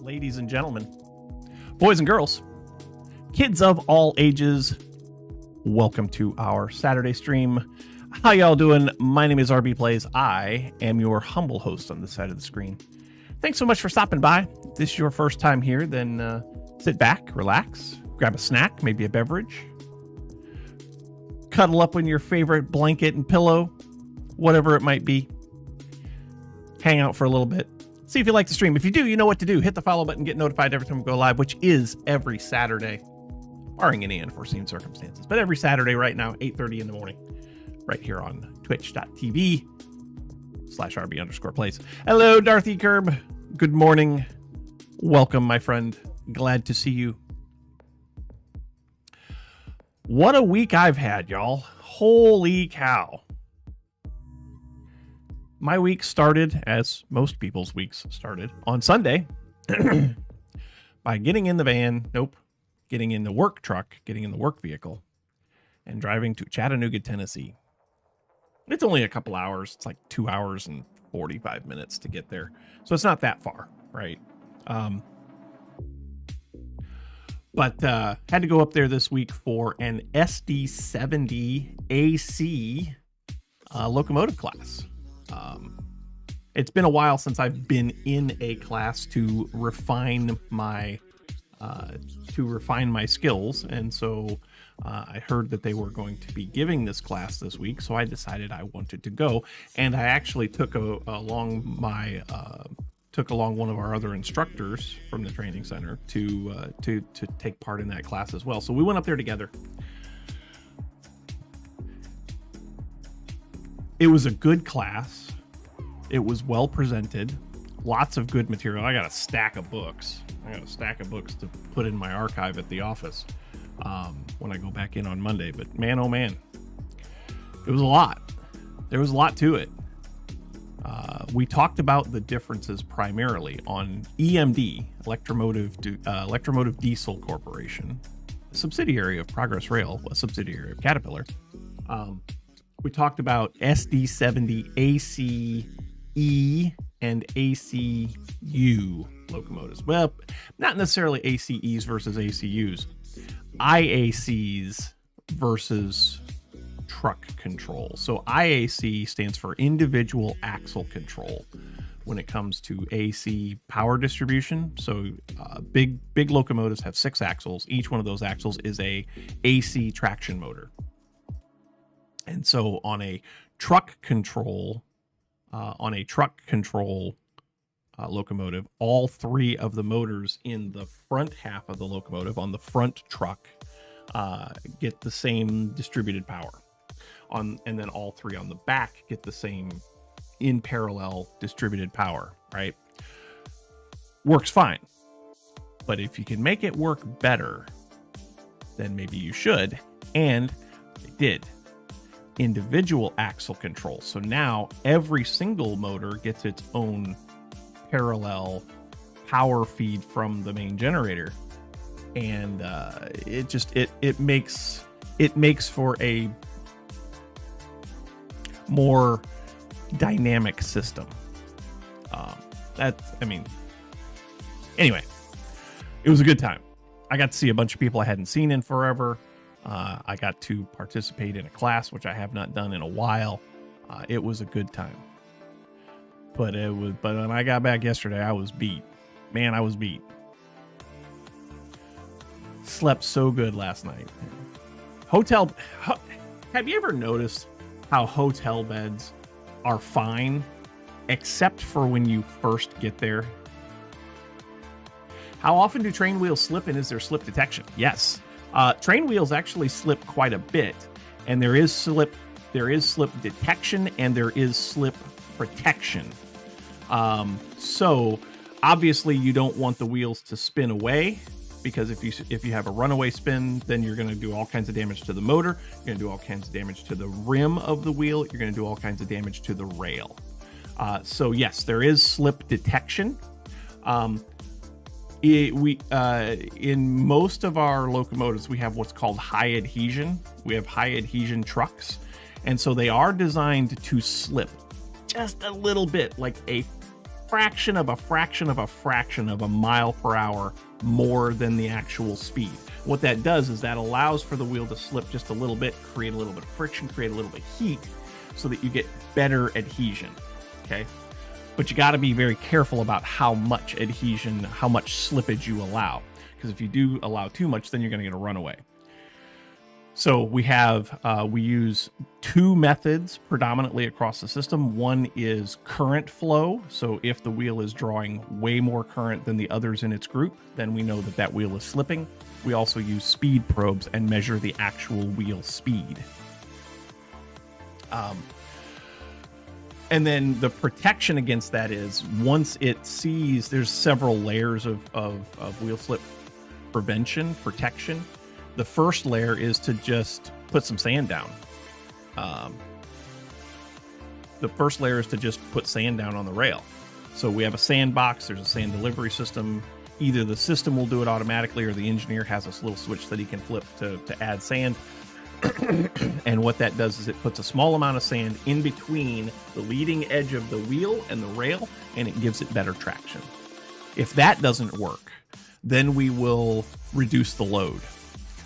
ladies and gentlemen, boys and girls, kids of all ages, welcome to our Saturday stream. How y'all doing? My name is rbPlays. I am your humble host on this side of the screen. Thanks so much for stopping by. If this is your first time here, then sit back, relax, grab a snack, maybe a beverage, cuddle up in your favorite blanket and pillow, whatever it might be. Hang out for a little bit. See if you like the stream. If you do, you know what to do. Hit the follow button, get notified every time we go live, which is every Saturday, barring any unforeseen circumstances. But every Saturday right now, 8:30 in the morning, right here on twitch.tv/RB_plays. Hello, Darthy Curb. Good morning. Welcome, my friend. Glad to see you. What a week I've had, y'all. Holy cow. My week started, as most people's weeks started, on Sunday by getting in the van, getting in the work truck, getting in the work vehicle, and driving to Chattanooga, Tennessee. It's only a couple hours. It's like 2 hours and 45 minutes to get there. So it's not that far, right? But had to go up there this week for an SD70 AC locomotive class. It's been a while since I've been in a class to refine my skills, and so I heard that they were going to be giving this class this week, so I decided I wanted to go, and I actually took along one of our other instructors from the training center to take part in that class as well. So we went up there together. It was a good class. It was well presented. Lots of good material. I got a stack of books. To put in my archive at the office when I go back in on Monday. But man, oh man, it was a lot. There was a lot to it. We talked about the differences primarily on EMD, Electromotive Diesel Corporation, a subsidiary of Progress Rail, a subsidiary of Caterpillar. We talked about SD70 ACE and ACU locomotives. Well, not necessarily ACEs versus ACUs. IACs versus truck control. So IAC stands for individual axle control when it comes to AC power distribution. So big locomotives have 6 axles. Each one of those axles is a AC traction motor. And so on a truck control locomotive, all 3 of the motors in the front half of the locomotive on the front truck get the same distributed power. And then all 3 on the back get the same in parallel distributed power, right? Works fine. But if you can make it work better, then maybe you should. And they did. Individual axle control. So now every single motor gets its own parallel power feed from the main generator, and it makes for a more dynamic system. Anyway, it was a good time. I got to see a bunch of people I hadn't seen in forever. I got to participate in a class, which I have not done in a while. It was a good time. But when I got back yesterday, I was beat. Man, I was beat. Slept so good last night. Have you ever noticed how hotel beds are fine, except for when you first get there? How often do train wheels slip, and is there slip detection? Yes. Train wheels actually slip quite a bit, and there is slip detection and there is slip protection. So obviously you don't want the wheels to spin away, because if you have a runaway spin, then you're going to do all kinds of damage to the motor. You're going to do all kinds of damage to the rim of the wheel. You're going to do all kinds of damage to the rail. So yes, there is slip detection. In most of our locomotives, we have what's called high adhesion. We have high adhesion trucks, and so they are designed to slip just a little bit, like a fraction of a mile per hour more than the actual speed. What that does is that allows for the wheel to slip just a little bit, create a little bit of friction, create a little bit of heat, so that you get better adhesion. Okay, but you got to be very careful about how much adhesion, how much slippage you allow, because if you do allow too much, then you're going to get a runaway. So we use two methods predominantly across the system. One is current flow. So if the wheel is drawing way more current than the others in its group, then we know that that wheel is slipping. We also use speed probes and measure the actual wheel speed. And then the protection against that is once it sees, there's several layers of wheel slip protection. The first layer is to just put some sand down. The first layer is to just put sand down on the rail. So we have a sandbox, there's a sand delivery system. Either the system will do it automatically or the engineer has this little switch that he can flip to add sand. And what that does is it puts a small amount of sand in between the leading edge of the wheel and the rail, and it gives it better traction. If that doesn't work, then we will reduce the load.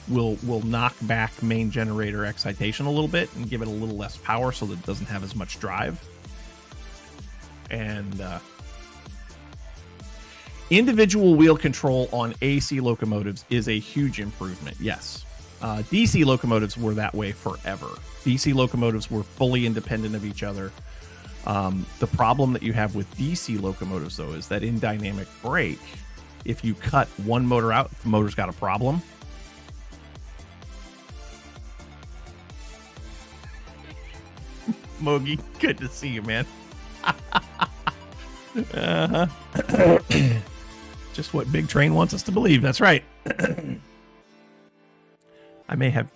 We'll knock back main generator excitation a little bit and give it a little less power so that it doesn't have as much drive. And individual wheel control on AC locomotives is a huge improvement, yes. DC locomotives were that way forever. DC locomotives were fully independent of each other. The problem that you have with DC locomotives, though, is that in dynamic brake, if you cut one motor out, if the motor's got a problem, Mogi, good to see you, man. Just what Big Train wants us to believe. That's right. I may have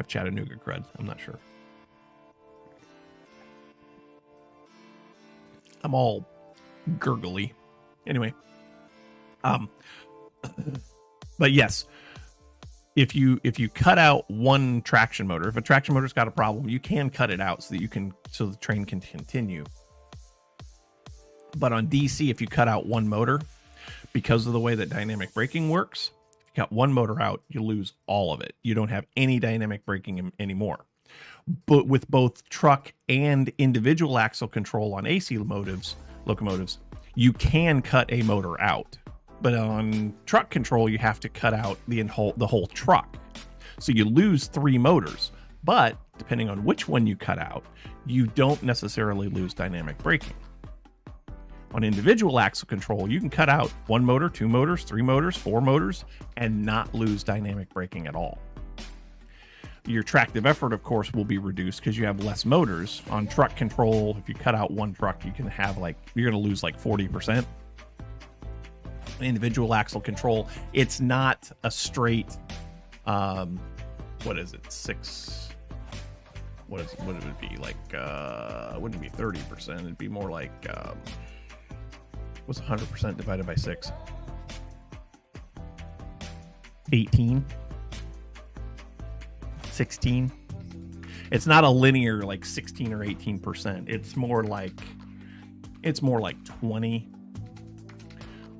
Chattanooga cred. I'm not sure. I'm all gurgly. Anyway. But yes, if you cut out one traction motor, if a traction motor's got a problem, you can cut it out so the train can continue. But on DC, if you cut out one motor, because of the way that dynamic braking works, if you cut one motor out, you lose all of it. You don't have any dynamic braking anymore. But with both truck and individual axle control on AC locomotives, you can cut a motor out. But on truck control, you have to cut out the whole truck. So you lose 3 motors. But depending on which one you cut out, you don't necessarily lose dynamic braking. On individual axle control, you can cut out 1 motor, 2 motors, 3 motors, 4 motors, and not lose dynamic braking at all. Your tractive effort, of course, will be reduced because you have less motors. On truck control, if you cut out one truck, you can have you're going to lose 40%. Individual axle control, it's not a straight what is it, 6, what would it be wouldn't it be 30%, it'd be more like what's 100% divided by 6? 18, 16. It's not a linear 16 or 18%. It's more like 20.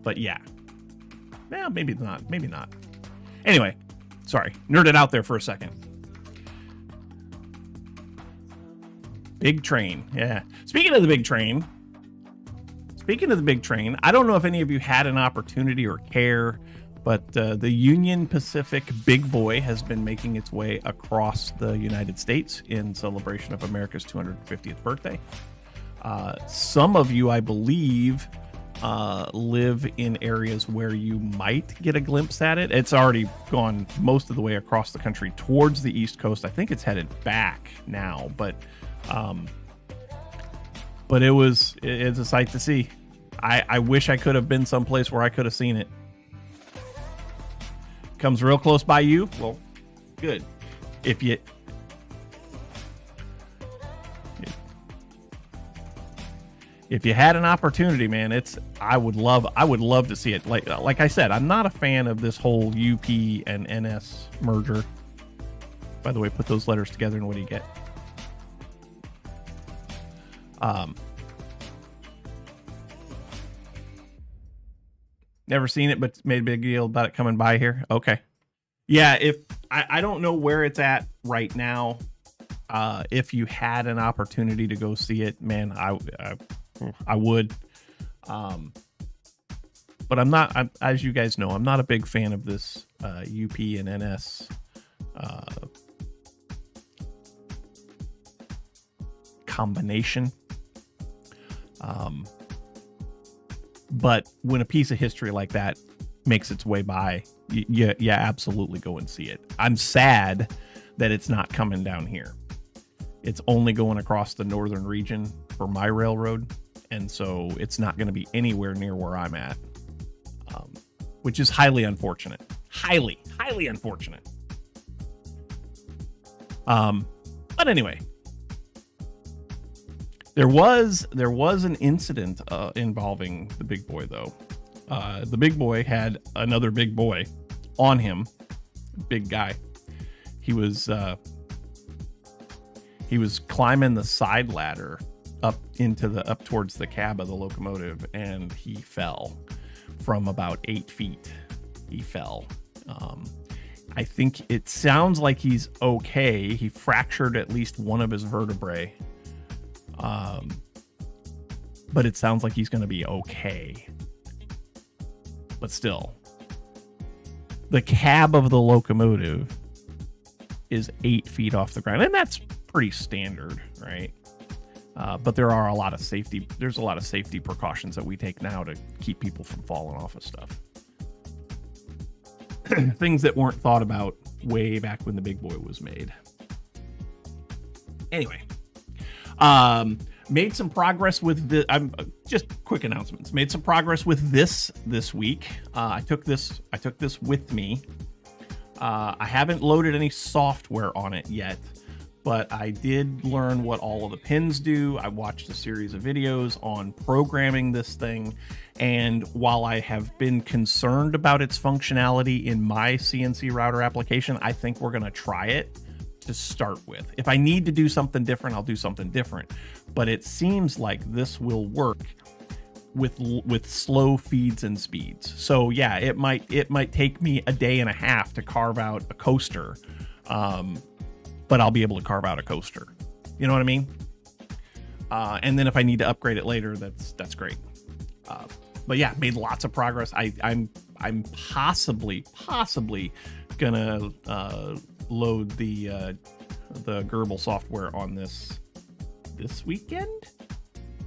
But yeah, maybe not. Anyway, sorry, nerded out there for a second. Big Train, yeah. Speaking of the Big Train, I don't know if any of you had an opportunity or care, but the Union Pacific Big Boy has been making its way across the United States in celebration of America's 250th birthday. Some of you, I believe, live in areas where you might get a glimpse at it. It's already gone most of the way across the country towards the East Coast. I think it's headed back now, but it's a sight to see. I wish I could have been someplace where I could have seen it. Comes real close by you. Well, good. If you had an opportunity, man, I would love to see it. Like I said, I'm not a fan of this whole UP and NS merger. By the way, put those letters together and what do you get? Never seen it, but made a big deal about it coming by here. Okay. Yeah, if I don't know where it's at right now. If you had an opportunity to go see it, man, I would. But I'm not, as you guys know, I'm not a big fan of this UP and NS combination. But when a piece of history like that makes its way by, yeah, absolutely go and see it. I'm sad that it's not coming down here. It's only going across the northern region for my railroad, and so it's not going to be anywhere near where I'm at, which is highly unfortunate. Highly unfortunate. But anyway, there was an incident involving the big boy, though. The big boy had another big boy on him, big guy. He was climbing the side ladder up towards the cab of the locomotive, and he fell from about 8 feet. He fell. I think it sounds like he's okay. He fractured at least one of his vertebrae. But it sounds like he's going to be okay. But still, the cab of the locomotive is 8 feet off the ground, and that's pretty standard, right? But there's a lot of safety precautions that we take now to keep people from falling off of stuff. Things that weren't thought about way back when the big boy was made. Anyway, made some progress with the. Just quick announcements. Made some progress with this week. I took this with me. I haven't loaded any software on it yet, but I did learn what all of the pins do. I watched a series of videos on programming this thing, and while I have been concerned about its functionality in my CNC router application, I think we're going to try it to start with. If I need to do something different, I'll do something different. But it seems like this will work with slow feeds and speeds. So yeah, it might take me a day and a half to carve out a coaster, but I'll be able to carve out a coaster. You know what I mean? And then if I need to upgrade it later, that's great. But yeah, made lots of progress. I'm possibly gonna load the Gerbil software on this weekend.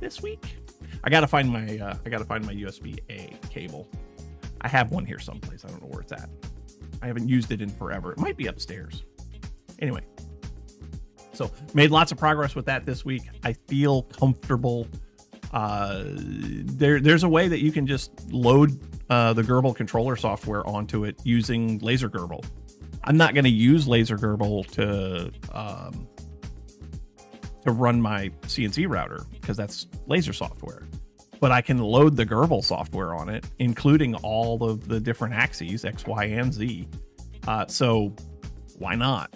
This week, I gotta find my USB-A cable. I have one here someplace. I don't know where it's at. I haven't used it in forever. It might be upstairs. Anyway, so made lots of progress with that this week. I feel comfortable. There's a way that you can just load the Gerbil controller software onto it using Laser Gerbil. I'm not going to use Laser Gerbil to run my CNC router because that's laser software. But I can load the Gerbil software on it, including all of the different axes, X, Y, and Z. So why not?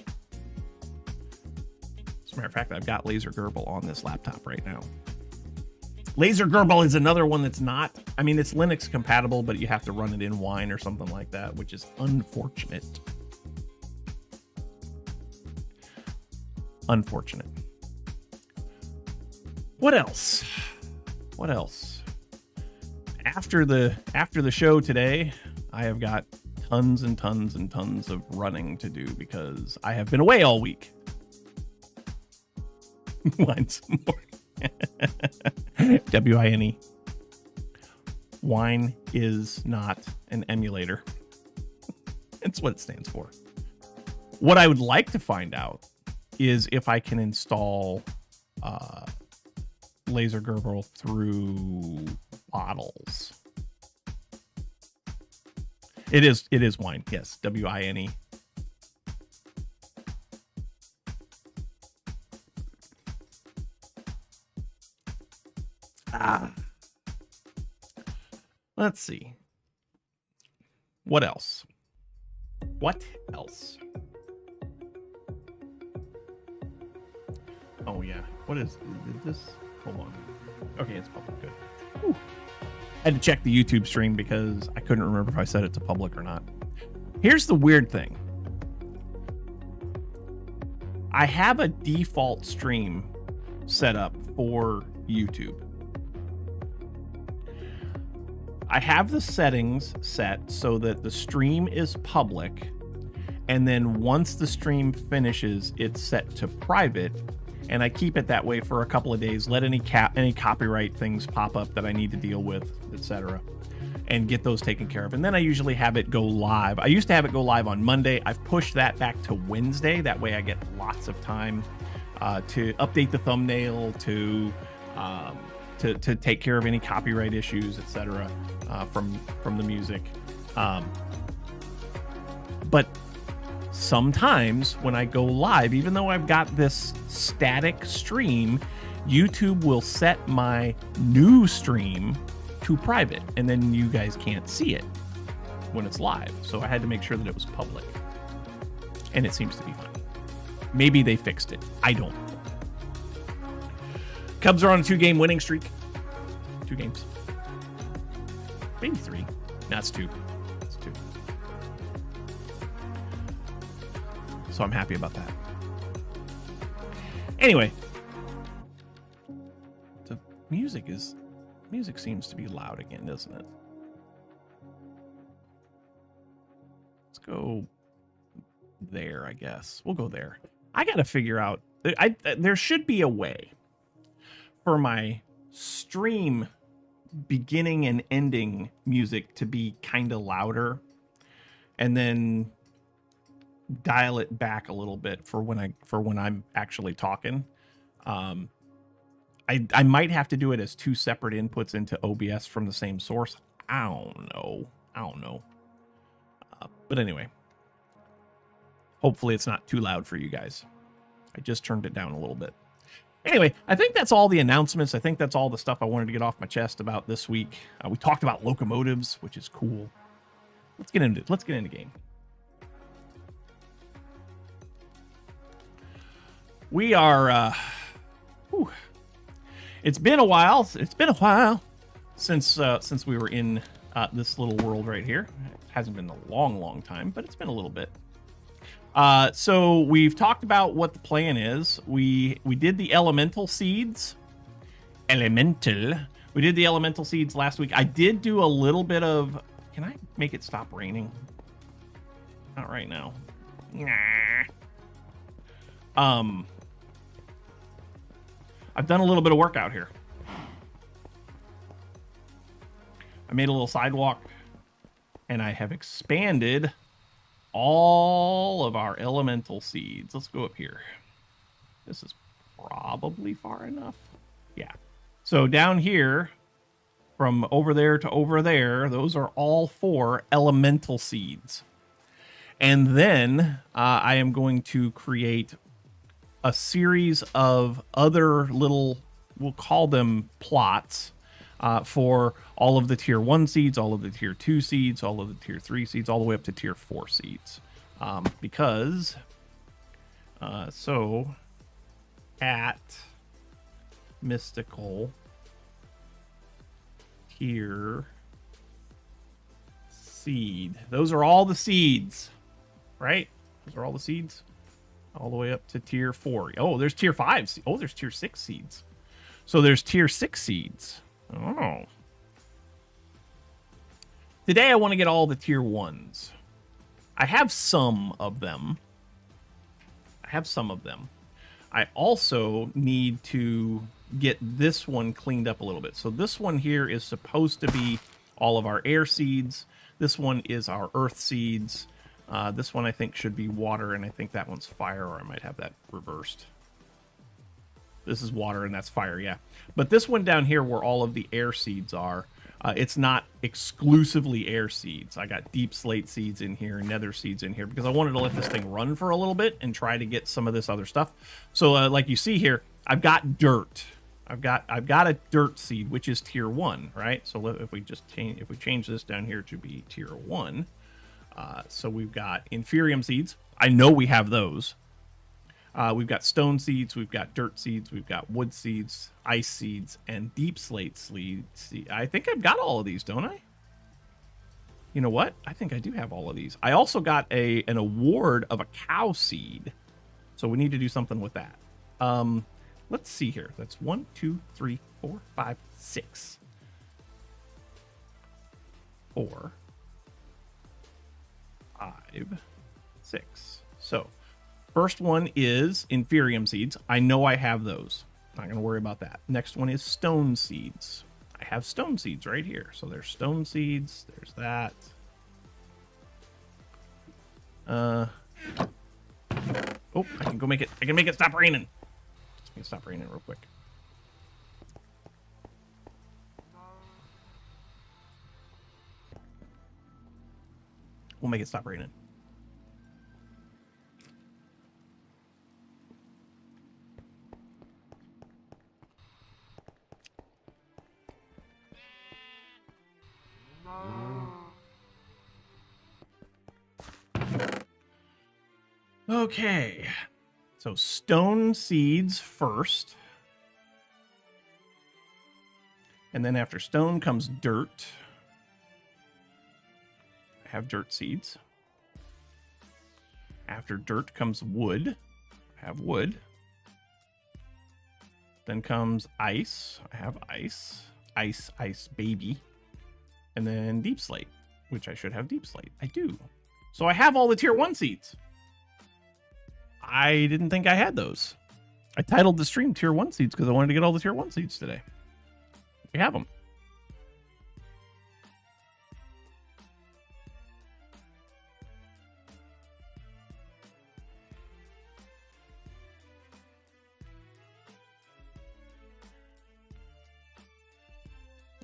As a matter of fact, I've got Laser Gerbil on this laptop right now. Laser Gerbil is another one that's not, I mean, it's Linux compatible, but you have to run it in Wine or something like that, which is unfortunate. Unfortunate. What else? After the show today, I have got tons and tons and tons of running to do because I have been away all week. Wine some more. WINE. Wine is not an emulator. It's what it stands for. What I would like to find out is if I can install Laser Gerbil through bottles. It is wine, yes. WINE. Let's see. What else? Oh yeah. What is this? Hold on. Okay, it's public. Good. Whew. had to check the YouTube stream because I couldn't remember if I set it to public or not. Here's the weird thing. I have a default stream set up for YouTube. I have the settings set so that the stream is public, and then once the stream finishes, it's set to private, and I keep it that way for a couple of days, let any copyright things pop up that I need to deal with, etc., and get those taken care of. And then I usually have it go live. I used to have it go live on Monday. I've pushed that back to Wednesday. That way I get lots of time to update the thumbnail, to take care of any copyright issues, etc., from the music. But sometimes when I go live, even though I've got this static stream, YouTube will set my new stream to private, and then you guys can't see it when it's live. So I had to make sure that it was public, and it seems to be fine. Maybe they fixed it. I don't know. Cubs are on a 2-game winning streak. 2 games. Maybe 3. No, it's 2. It's 2. So I'm happy about that. Anyway, the music seems to be loud again, doesn't it? Let's go there, I guess. We'll go there. I got to figure out... there should be a way for my stream beginning and ending music to be kind of louder, and then dial it back a little bit for when I'm actually talking. I might have to do it as 2 separate inputs into OBS from the same source. I don't know. But anyway, hopefully it's not too loud for you guys. I just turned it down a little bit. Anyway, I think that's all the announcements. I think that's all the stuff I wanted to get off my chest about this week. We talked about locomotives, which is cool. Let's get into game. We are it's been a while since we were in this little world right here. It hasn't been a long time, but it's been a little bit. So we've talked about what the plan is. We did the elemental seeds. We did the elemental seeds last week. I did do a little bit of... Can I make it stop raining? Not right now. Nah. I've done a little bit of work out here. I made a little sidewalk, and I have expanded all of our elemental seeds. Let's go up here. This is probably far enough. Yeah. So down here, from over there to over there, those are all 4 elemental seeds. And then I am going to create a series of other little, we'll call them plots, for all of the tier 1 seeds, all of the tier 2 seeds, all of the tier 3 seeds, all the way up to tier 4 seeds. Because, so, at mystical tier seed. Those are all the seeds, right? Those are all the seeds. All the way up to tier 4. Oh, there's tier 5. Oh, there's tier 6 seeds. So there's tier 6 seeds. Oh. Today I want to get all the tier 1s. I have some of them. I also need to get this one cleaned up a little bit. So this one here is supposed to be all of our air seeds. This one is our earth seeds. This one I think should be water, and I think that one's fire, or I might have that reversed. This is water, and that's fire, yeah. But this one down here where all of the air seeds are, it's not exclusively air seeds. I got deep slate seeds in here, nether seeds in here, because I wanted to let this thing run for a little bit and try to get some of this other stuff. So like you see here, I've got dirt. I've got a dirt seed, which is tier 1, right? So if we change this down here to be tier 1, so we've got inferium seeds. I know we have those. We've got stone seeds, we've got dirt seeds, we've got wood seeds, ice seeds, and deep slate seeds. I think I've got all of these, don't I? You know what? I think I do have all of these. I also got an award of a cow seed, so we need to do something with that. Let's see here. That's 1, 2, 3, 4, 5, 6. 4, 5, 6. So first one is Inferium seeds. I know I have those. Not going to worry about that. Next one is stone seeds. I have stone seeds right here. So there's stone seeds. There's that. Oh, I can go make it. I can make it stop raining. Just make it stop raining real quick. We'll make it stop raining. Okay, so stone seeds first. And then after stone comes dirt. I have dirt seeds. After dirt comes wood. I have wood. Then comes ice. I have ice. Ice baby. And then deep slate, which I should have deep slate. I do. So I have all the tier 1 seeds. I didn't think I had those. I titled the stream tier 1 seeds because I wanted to get all the tier 1 seeds today. We have them.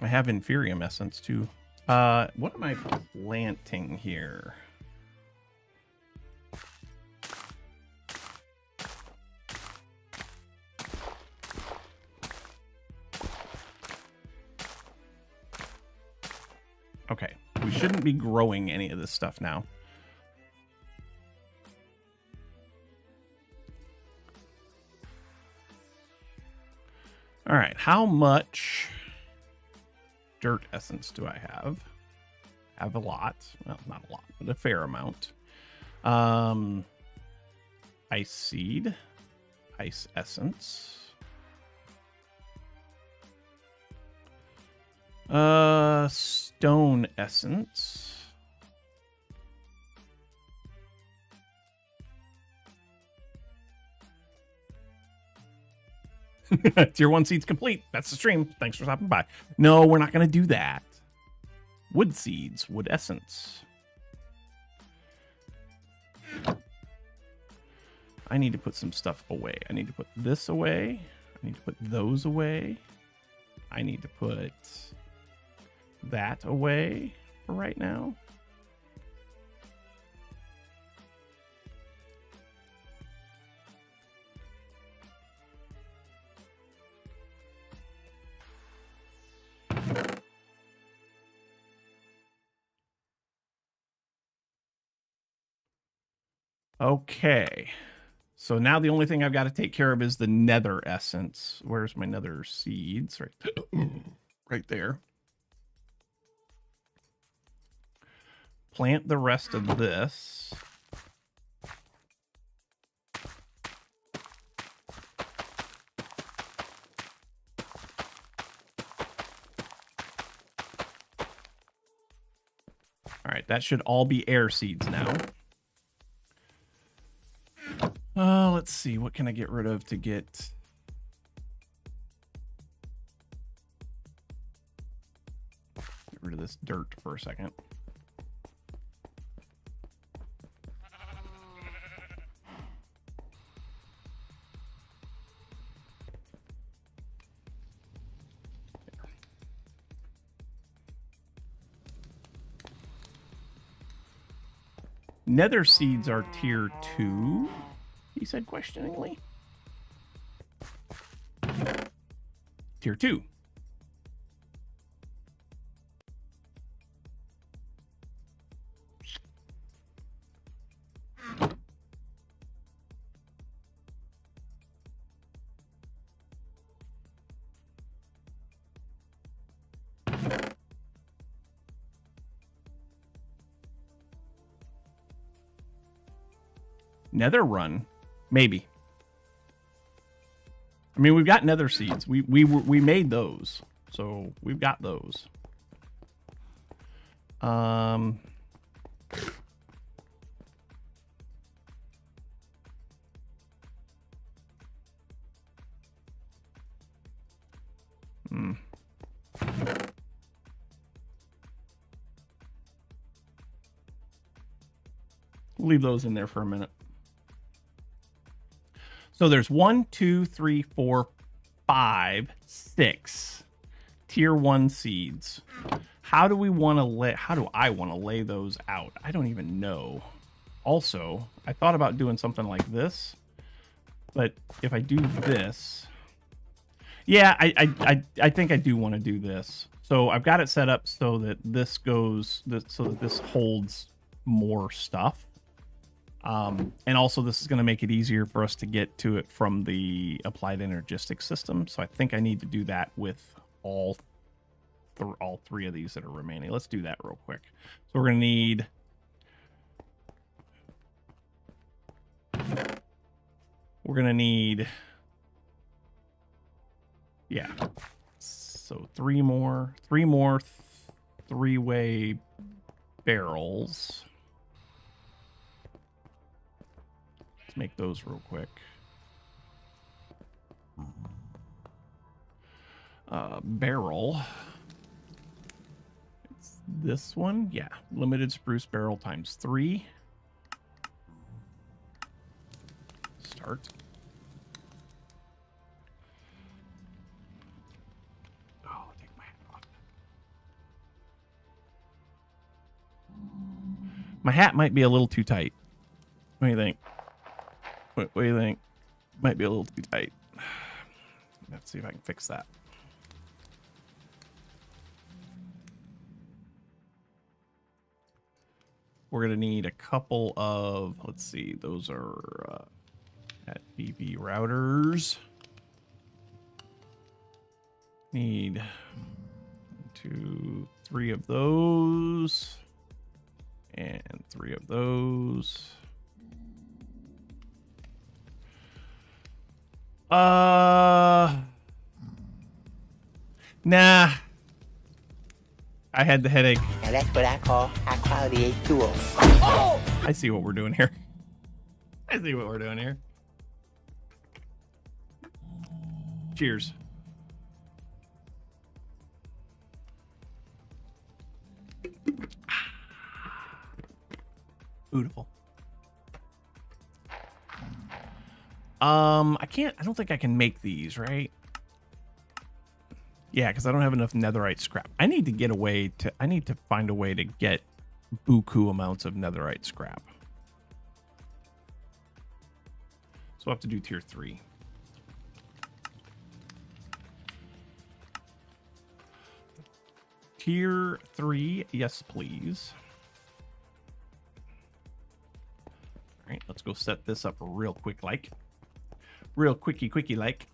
I have Inferium essence too. What am I planting here? Okay, we shouldn't be growing any of this stuff now. All right, how much dirt essence do I have? I have a lot. Well, not a lot, but a fair amount. Ice seed, ice essence. Stone essence. Tier 1 seeds complete. That's the stream. Thanks for stopping by. No, we're not going to do that. Wood seeds, wood essence. I need to put some stuff away. I need to put this away. I need to put those away. I need to put that away for right now. Okay. So now the only thing I've got to take care of is the nether essence. Where's my nether seeds? Right there. Plant the rest of this. All right, that should all be air seeds now. Let's see. What can I get rid of to get... Get rid of this dirt for a second. Nether seeds are tier 2, he said questioningly. Tier 2. Nether run, maybe. I mean, we've got nether seeds. We made those, so we've got those. Leave those in there for a minute. So there's 1, 2, 3, 4, 5, 6 tier 1 seeds. How do we want to lay? How do I want to lay those out? I don't even know. Also, I thought about doing something like this, but if I do this, yeah, I think I do want to do this. So I've got it set up so that this goes, so that this holds more stuff. And also this is going to make it easier for us to get to it from the applied energistics system. So I think I need to do that with all three of these that are remaining. Let's do that real quick. So we're going to need yeah. So three more three-way barrels. Let's make those real quick. Barrel. It's this one. Yeah. Limited spruce barrel times 3. Start. Oh, I'll take my hat off. My hat might be a little too tight. What do you think? What do you think? Might be a little too tight. Let's see if I can fix that. We're going to need a couple of, let's see, those are at BB routers. Need 2, 3 of those. And 3 of those. Nah. I had the headache. And that's what I call high quality H2O. Oh! I see what we're doing here. I see what we're doing here. Cheers. Beautiful. I don't think I can make these, right? Yeah, because I don't have enough netherite scrap. I need to find a way to get buku amounts of netherite scrap. So I'll have to do tier 3. Tier 3, yes, please. All right, let's go set this up real quick, like. Real quickie, like.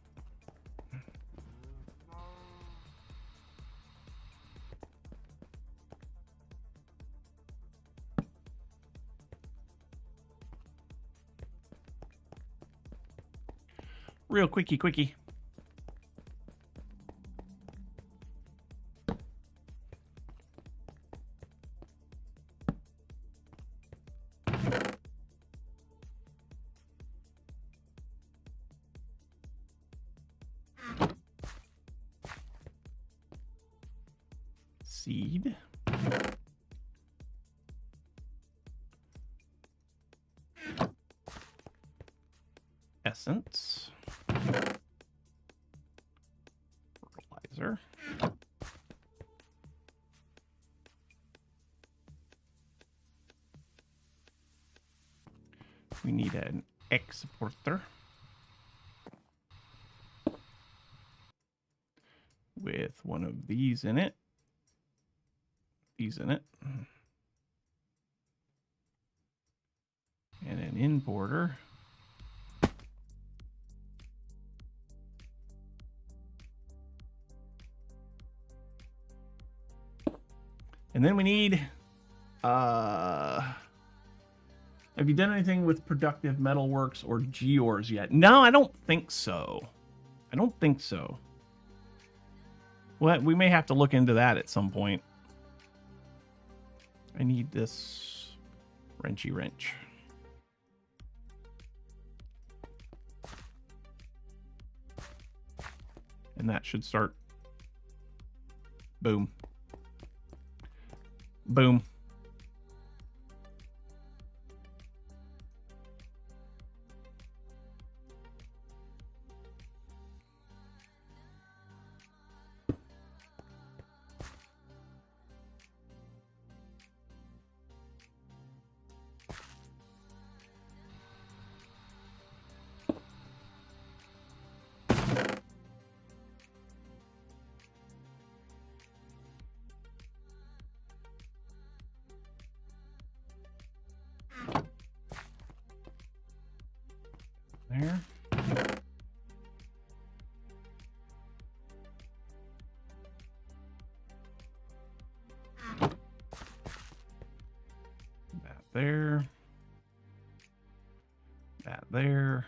Real quickie. Seed. Essence. Fertilizer. We need an exporter with one of these in it. And an importer. And then we need Have you done anything with Productive Metalworks or Geors yet? No, I don't think so. I don't think so. Well, we may have to look into that at some point. I need this wrenchy wrench. And that should start. Boom. Boom. There. That there. That there.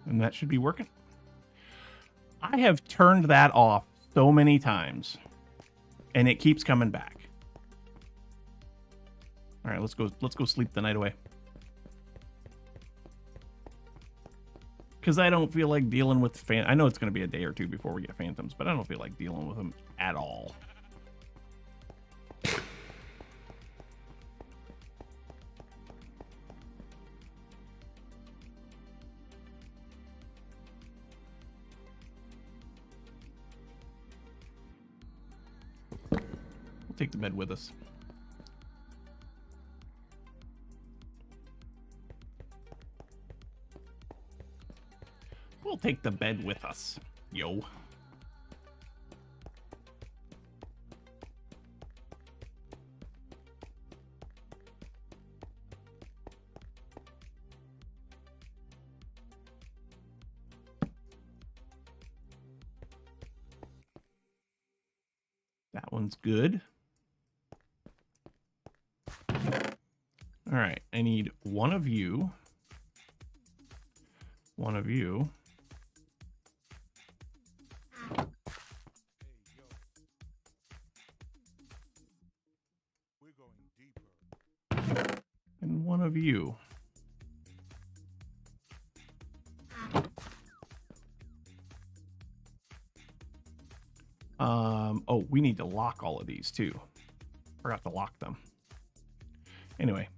And that should be working. I have turned that off so many times, and it keeps coming back. All right, let's go sleep the night away. Because I don't feel like dealing with I know it's going to be a day or two before we get phantoms, but I don't feel like dealing with them at all. Take the bed with us. We'll take the bed with us. Yo. That one's good. All right, I need one of you. One of you. And one of you. Oh, we need to lock all of these too. Forgot to lock them. Anyway.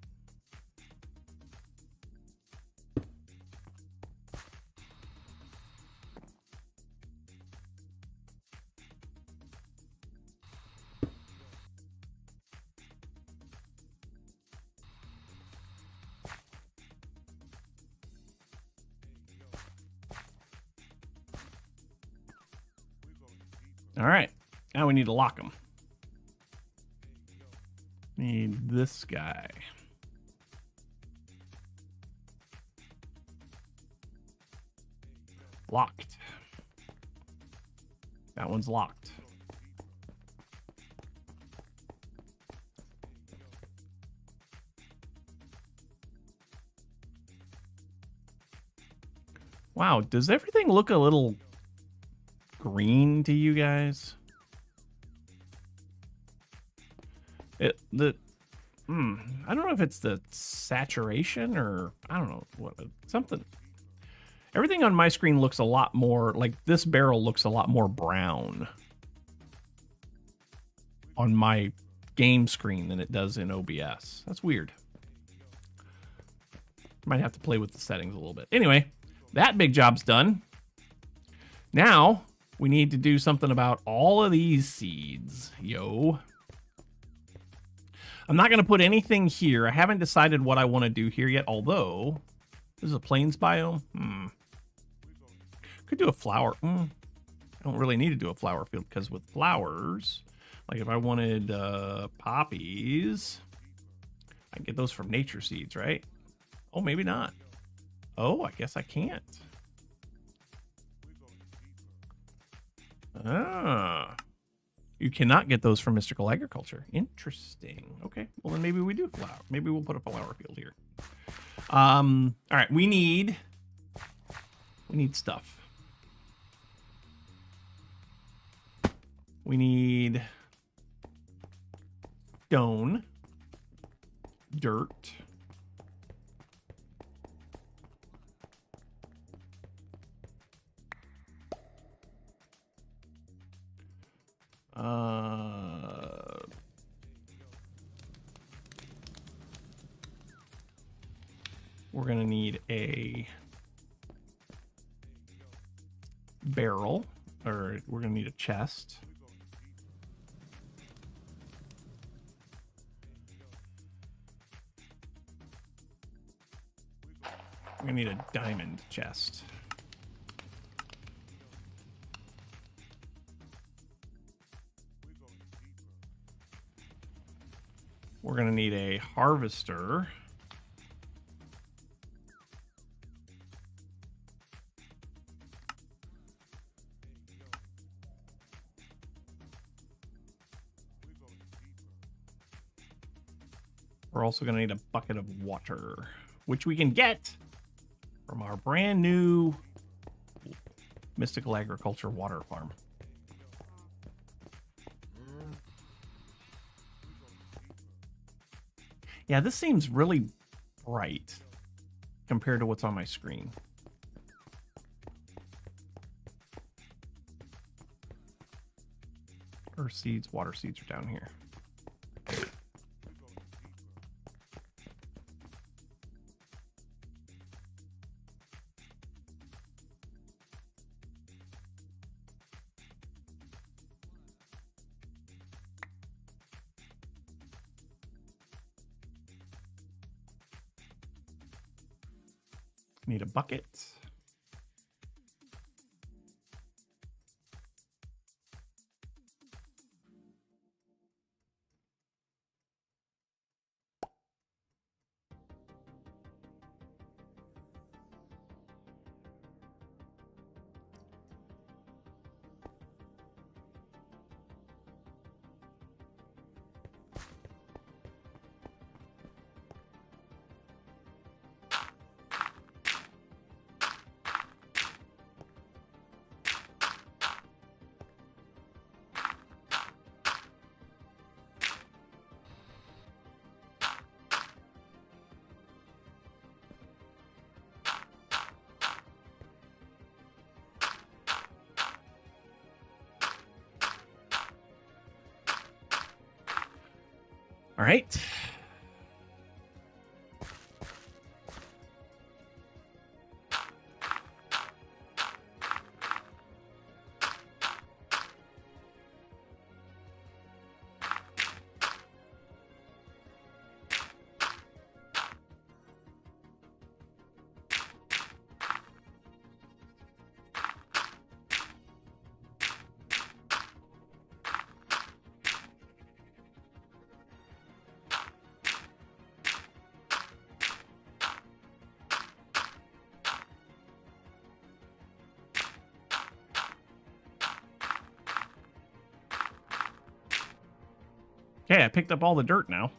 All right, now we need to lock them. Need this guy. Locked. That one's locked. Wow, does everything look a little green to you guys? I don't know if it's the saturation or I don't know what something. Everything on my screen looks a lot more like this barrel looks a lot more brown on my game screen than it does in OBS. That's weird. Might have to play with the settings a little bit. Anyway, that big job's done. Now we need to do something about all of these seeds. Yo. I'm not going to put anything here. I haven't decided what I want to do here yet, although this is a plains biome. Could do a flower. I don't really need to do a flower field because with flowers, like if I wanted poppies, I get those from nature seeds, right? Oh, maybe not. Oh, I guess I can't. Ah. You cannot get those from mystical agriculture. Interesting. Okay. Well, then maybe we do flower. Maybe we'll put a flower field here. All right. We need stuff. We need stone, dirt, we're gonna need a barrel, or we're gonna need a chest. We're gonna need a diamond chest. We're gonna need a harvester. We're also gonna need a bucket of water, which we can get from our brand new mystical agriculture water farm. Yeah, this seems really bright compared to what's on my screen. Earth seeds, water seeds are down here. Need a bucket. All right. Okay, I picked up all the dirt now.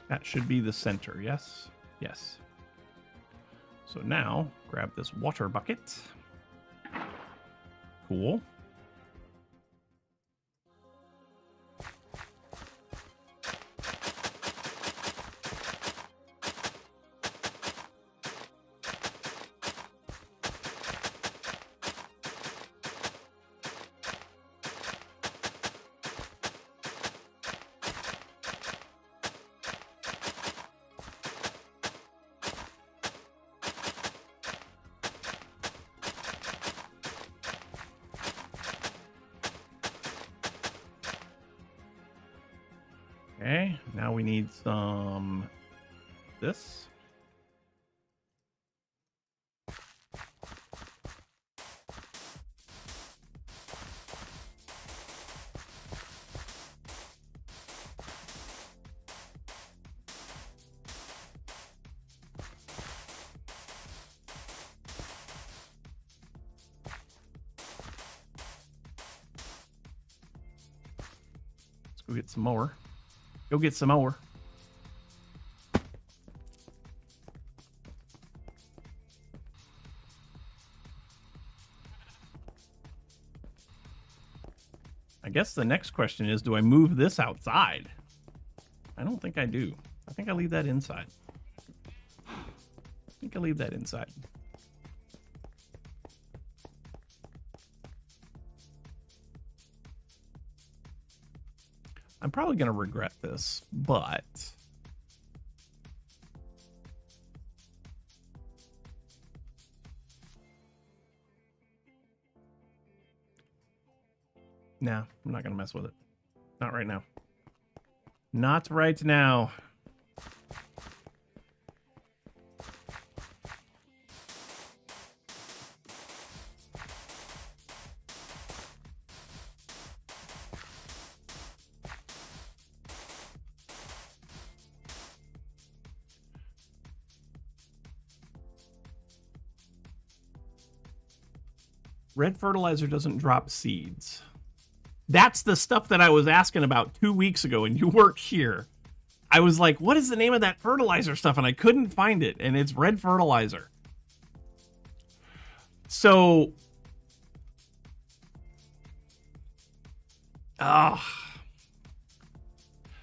That should be the center, yes? Yes. So now, grab this water bucket. Cool. Okay, now we need some this. Go get some more. Go get some more. I guess the next question is, do I move this outside? I don't think I do. I think I leave that inside. I think I leave that inside. I'm probably going to regret this, but nah, I'm not going to mess with it. Not right now. Not right now. Red fertilizer doesn't drop seeds. That's the stuff that I was asking about 2 weeks ago, and you weren't here. I was like, what is the name of that fertilizer stuff? And I couldn't find it, and it's red fertilizer. So,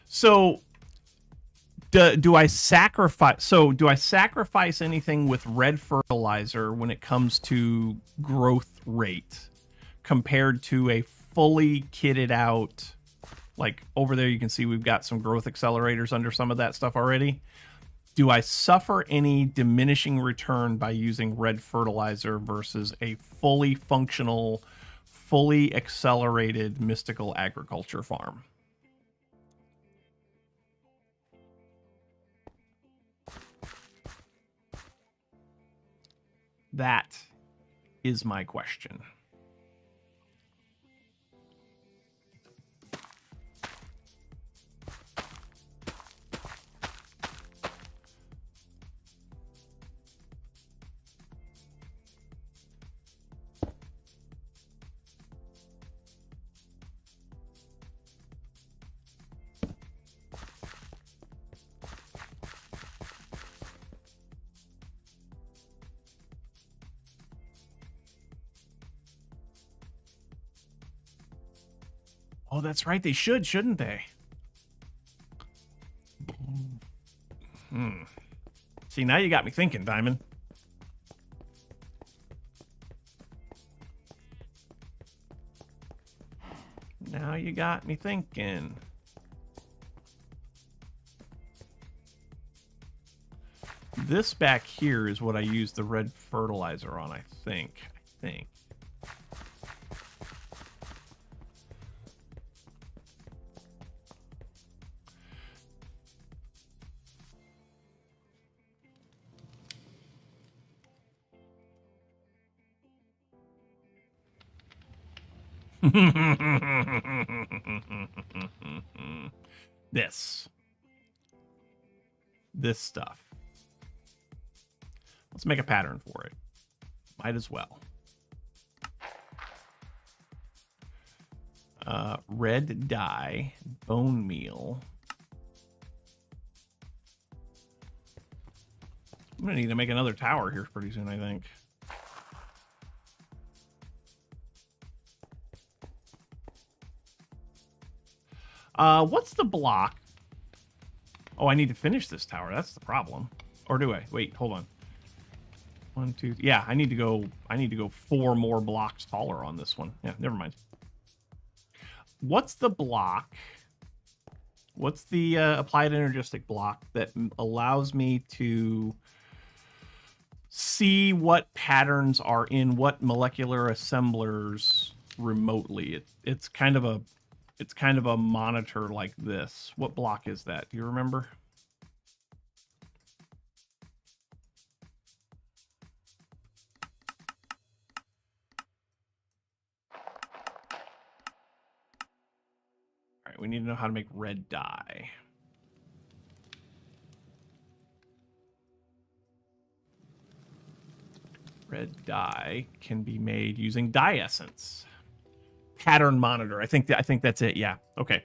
so do I sacrifice? So do I sacrifice anything with red fertilizer when it comes to growth rate compared to a fully kitted out? Like over there, you can see we've got some growth accelerators under some of that stuff already. Do I suffer any diminishing return by using red fertilizer versus a fully functional, fully accelerated mystical agriculture farm? That is my question. Oh, that's right. They should, shouldn't they? See, now you got me thinking, Diamond. Now you got me thinking. This back here is what I use the red fertilizer on, I think. This stuff. Let's make a pattern for it. Might as well. Red dye, bone meal. I'm gonna need to make another tower here pretty soon, I think. What's the block? Oh, I need to finish this tower. That's the problem. Or do I? Wait, hold on. 1, 2. Yeah, I need to go 4 more blocks taller on this one. Yeah, never mind. What's the block? What's the applied energistic block that allows me to see what patterns are in what molecular assemblers remotely? It's kind of a monitor like this. What block is that? Do you remember? All right, we need to know how to make red dye. Red dye can be made using dye essence. Pattern monitor. I think that's it. Yeah. Okay.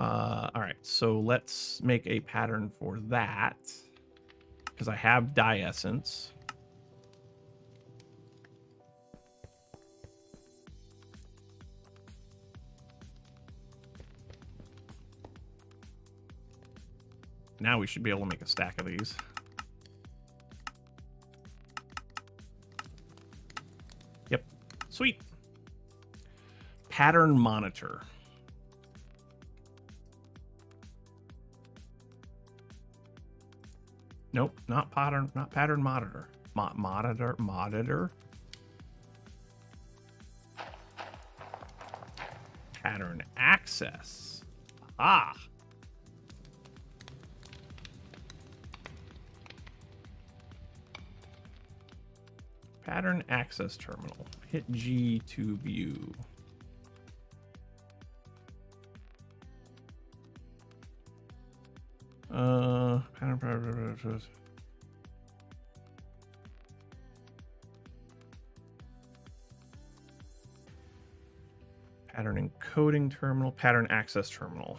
All right, so let's make a pattern for that because I have dye essence. Now we should be able to make a stack of these. Yep, sweet. Pattern monitor. Nope, not pattern monitor. Monitor. Pattern access. Ah. Pattern access terminal. Hit G to view. Pattern encoding terminal, pattern access terminal.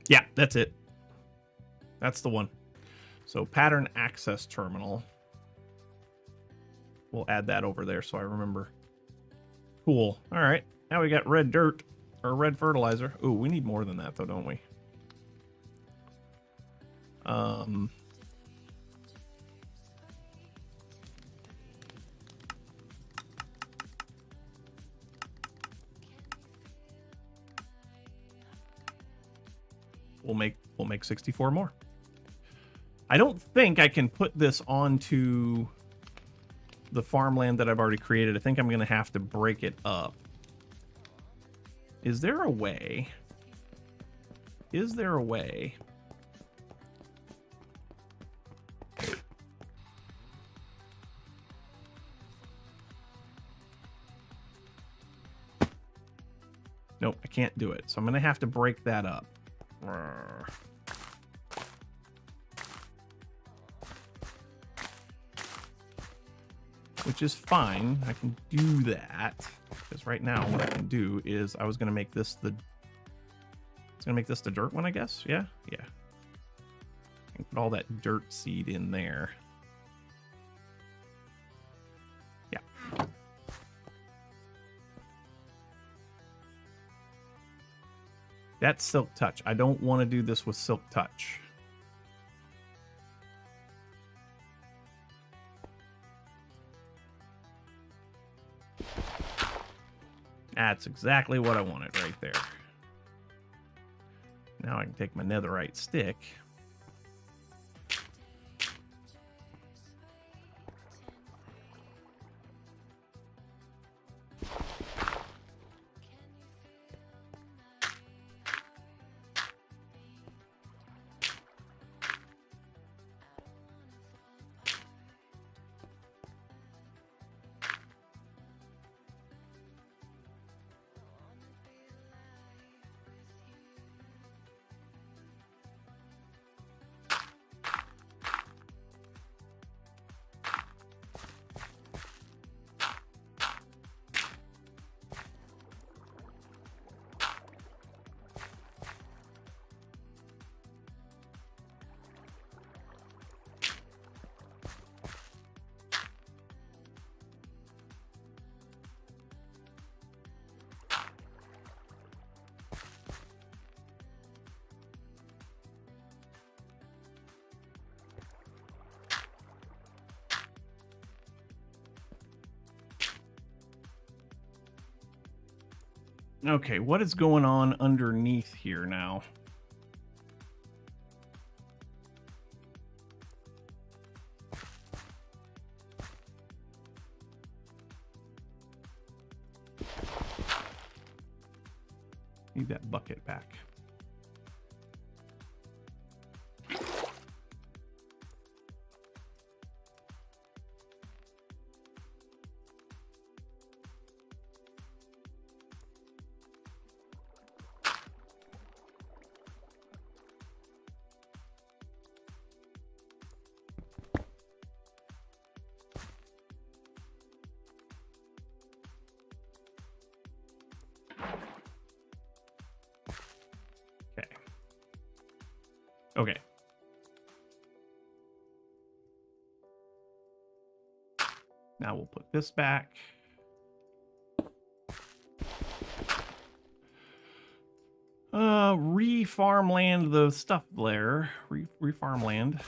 Yeah, that's it. That's the one. So pattern access terminal. We'll add that over there so I remember. Cool. All right. Now we got red dirt or red fertilizer. Ooh, we need more than that though, don't we? We'll make 64 more. I don't think I can put this onto the farmland that I've already created. I think I'm going to have to break it up. Is there a way? Is there a way? Nope, I can't do it. So I'm going to have to break that up. Which is fine. I can do that. Because right now what I can do is I was going to make this the... It's going to make this the dirt one, I guess? Yeah? Yeah. I can put all that dirt seed in there. Yeah. That's Silk Touch. I don't want to do this with Silk Touch. That's exactly what I wanted right there. Now I can take my netherite stick. Okay, what is going on underneath here now? Need that bucket back. Okay. Now we'll put this back. Re-farmland the stuff there. Re-farmland.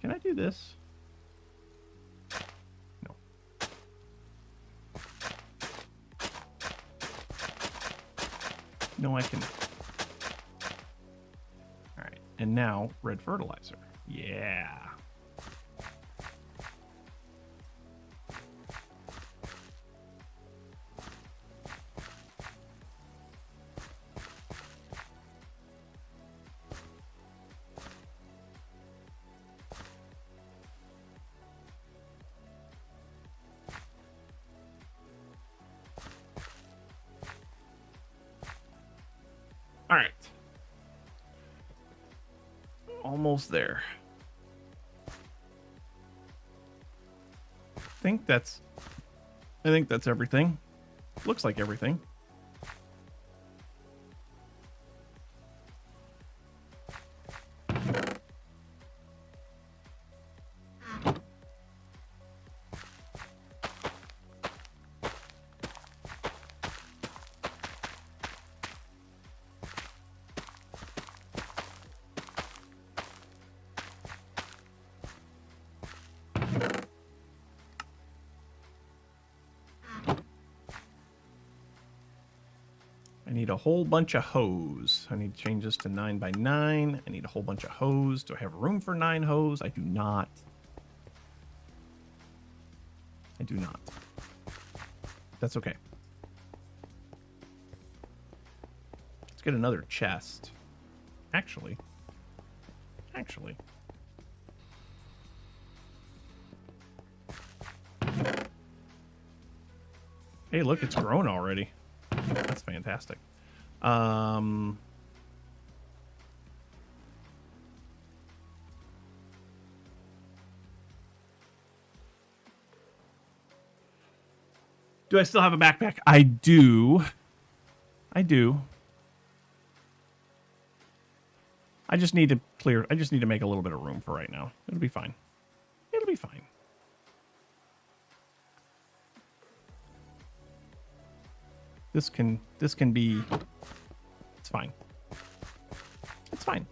Can I do this? No. No, I cannot. All right, and now red fertilizer. Yeah. All right. Almost there. I think that's everything. Looks like everything. I need a whole bunch of hose. I need to change this to 9 by 9. I need a whole bunch of hose. Do I have room for 9 hose? I do not. I do not. That's okay. Let's get another chest. Actually. Hey, look, it's grown already. That's fantastic. Do I still have a backpack? I do. I just need to make a little bit of room for right now. It'll be fine. It'll be fine. This can be, it's fine. It's fine.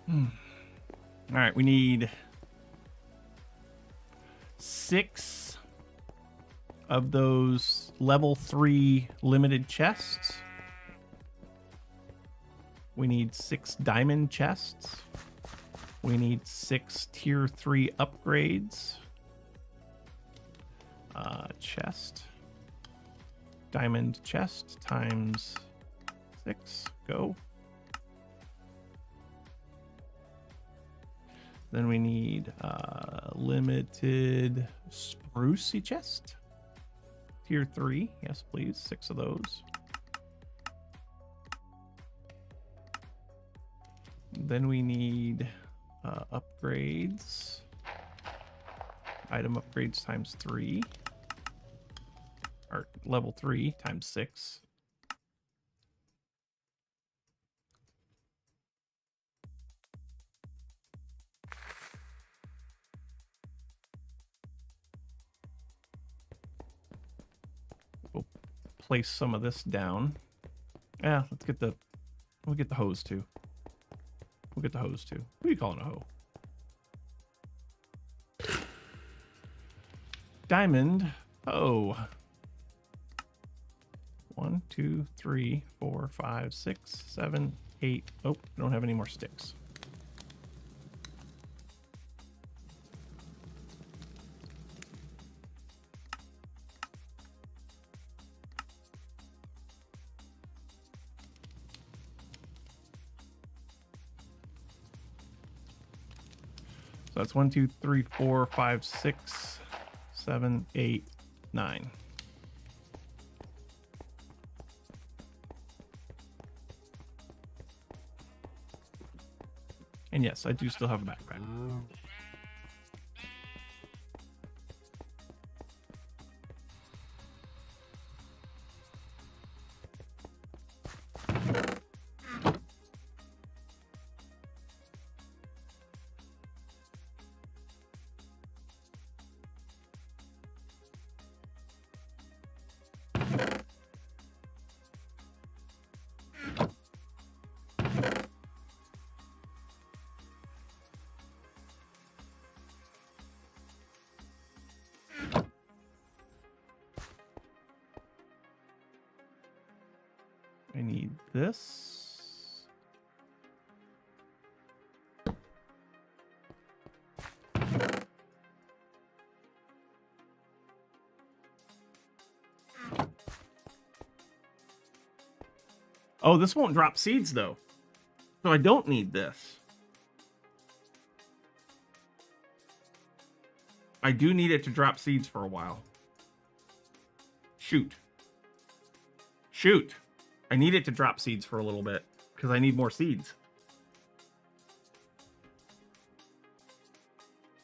All right, we need 6 of those level 3 limited chests. We need 6 diamond chests. We need 6 tier 3 upgrades. Chest. Diamond chest times 6. Go. Then we need limited sprucey chest. Tier 3. Yes, please. 6 of those. Then we need upgrades. Item upgrades times 3. Or level 3 times 6. We'll place some of this down. Yeah, we'll get the hose too. We'll get the hose too. What are you calling a hoe? Diamond. Oh. 1, 2, 3, 4, 5, 6, 7, 8. Oh, I don't have any more sticks. So that's 1, 2, 3, 4, 5, 6, 7, 8, 9. And yes, I do still have a backpack. I need this. Oh, this won't drop seeds though. So I don't need this. I do need it to drop seeds for a while. Shoot. Shoot. I need it to drop seeds for a little bit because I need more seeds.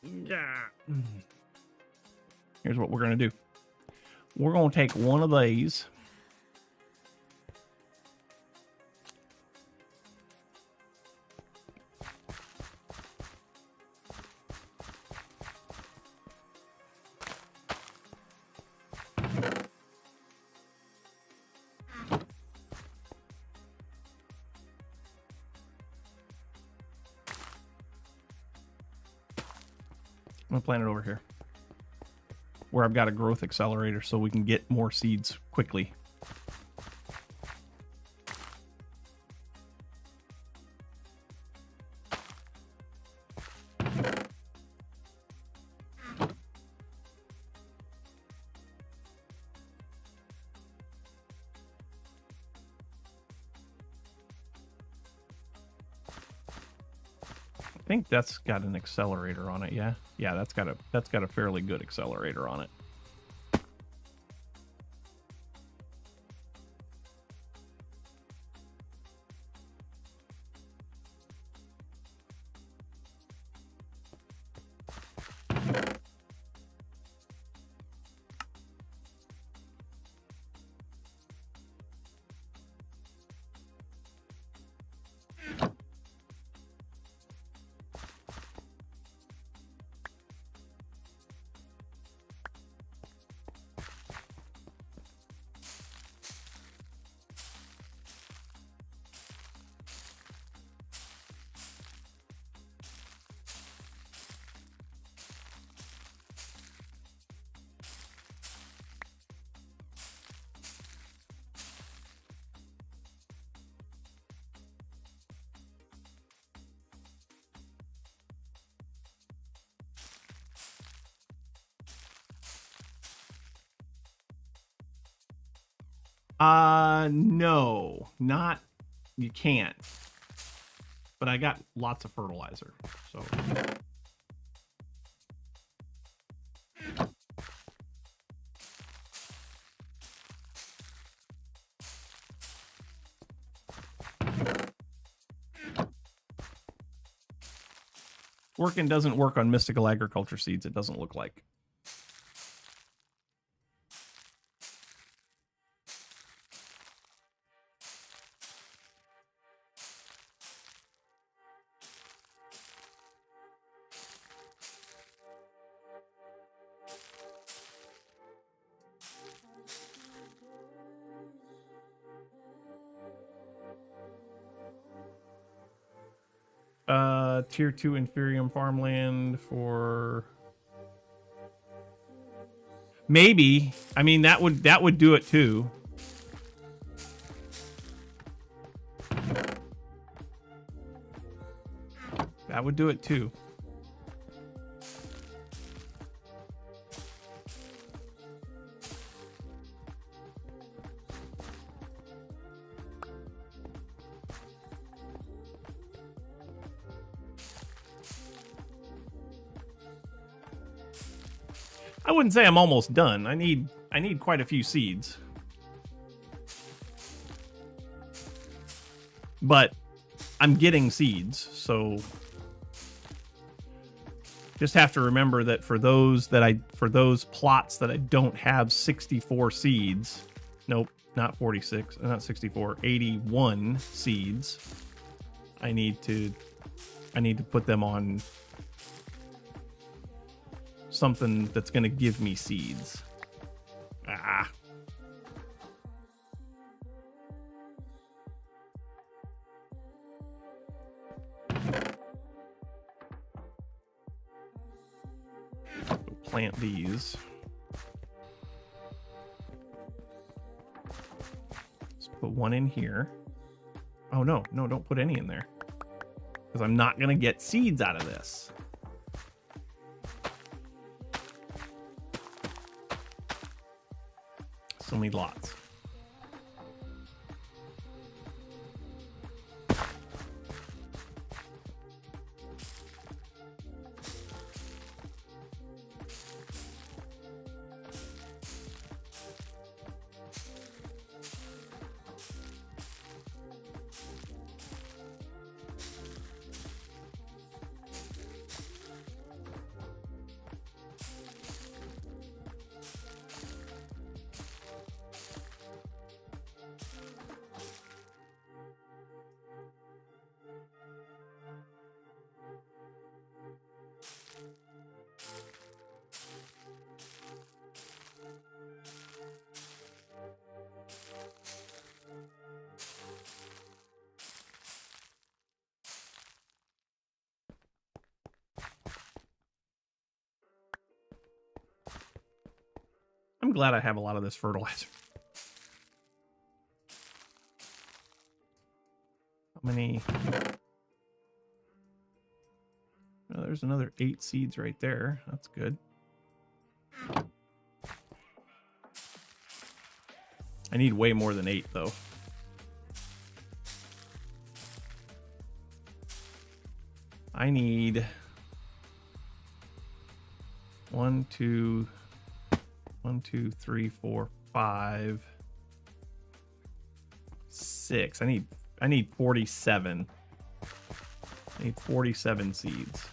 Yeah. Here's what we're going to do. We're going to take one of these. I'm going to plant it over here where I've got a growth accelerator so we can get more seeds quickly. I think that's got an accelerator on it. Yeah, that's got a fairly good accelerator on it. No, not, you can't. But I got lots of fertilizer, so. Working doesn't work on mystical agriculture seeds, it doesn't look like. Tier 2 Inferium farmland for maybe. I mean, that would do it too. That would do it too. I wouldn't say I'm almost done. I need quite a few seeds. But I'm getting seeds, so just have to remember that for those plots that I don't have 64 seeds, nope, not 46, not 64, 81 seeds, I need to put them on something that's going to give me seeds. Ah. Plant these. Let's put one in here. Oh no, don't put any in there, because I'm not gonna get seeds out of this. Still need lots. I'm glad I have a lot of this fertilizer. How many? Oh, there's another 8 seeds right there. That's good. I need way more than 8 though. I need 1, 2, 3, 4, 5, 6. I need 47. I need 47 seeds.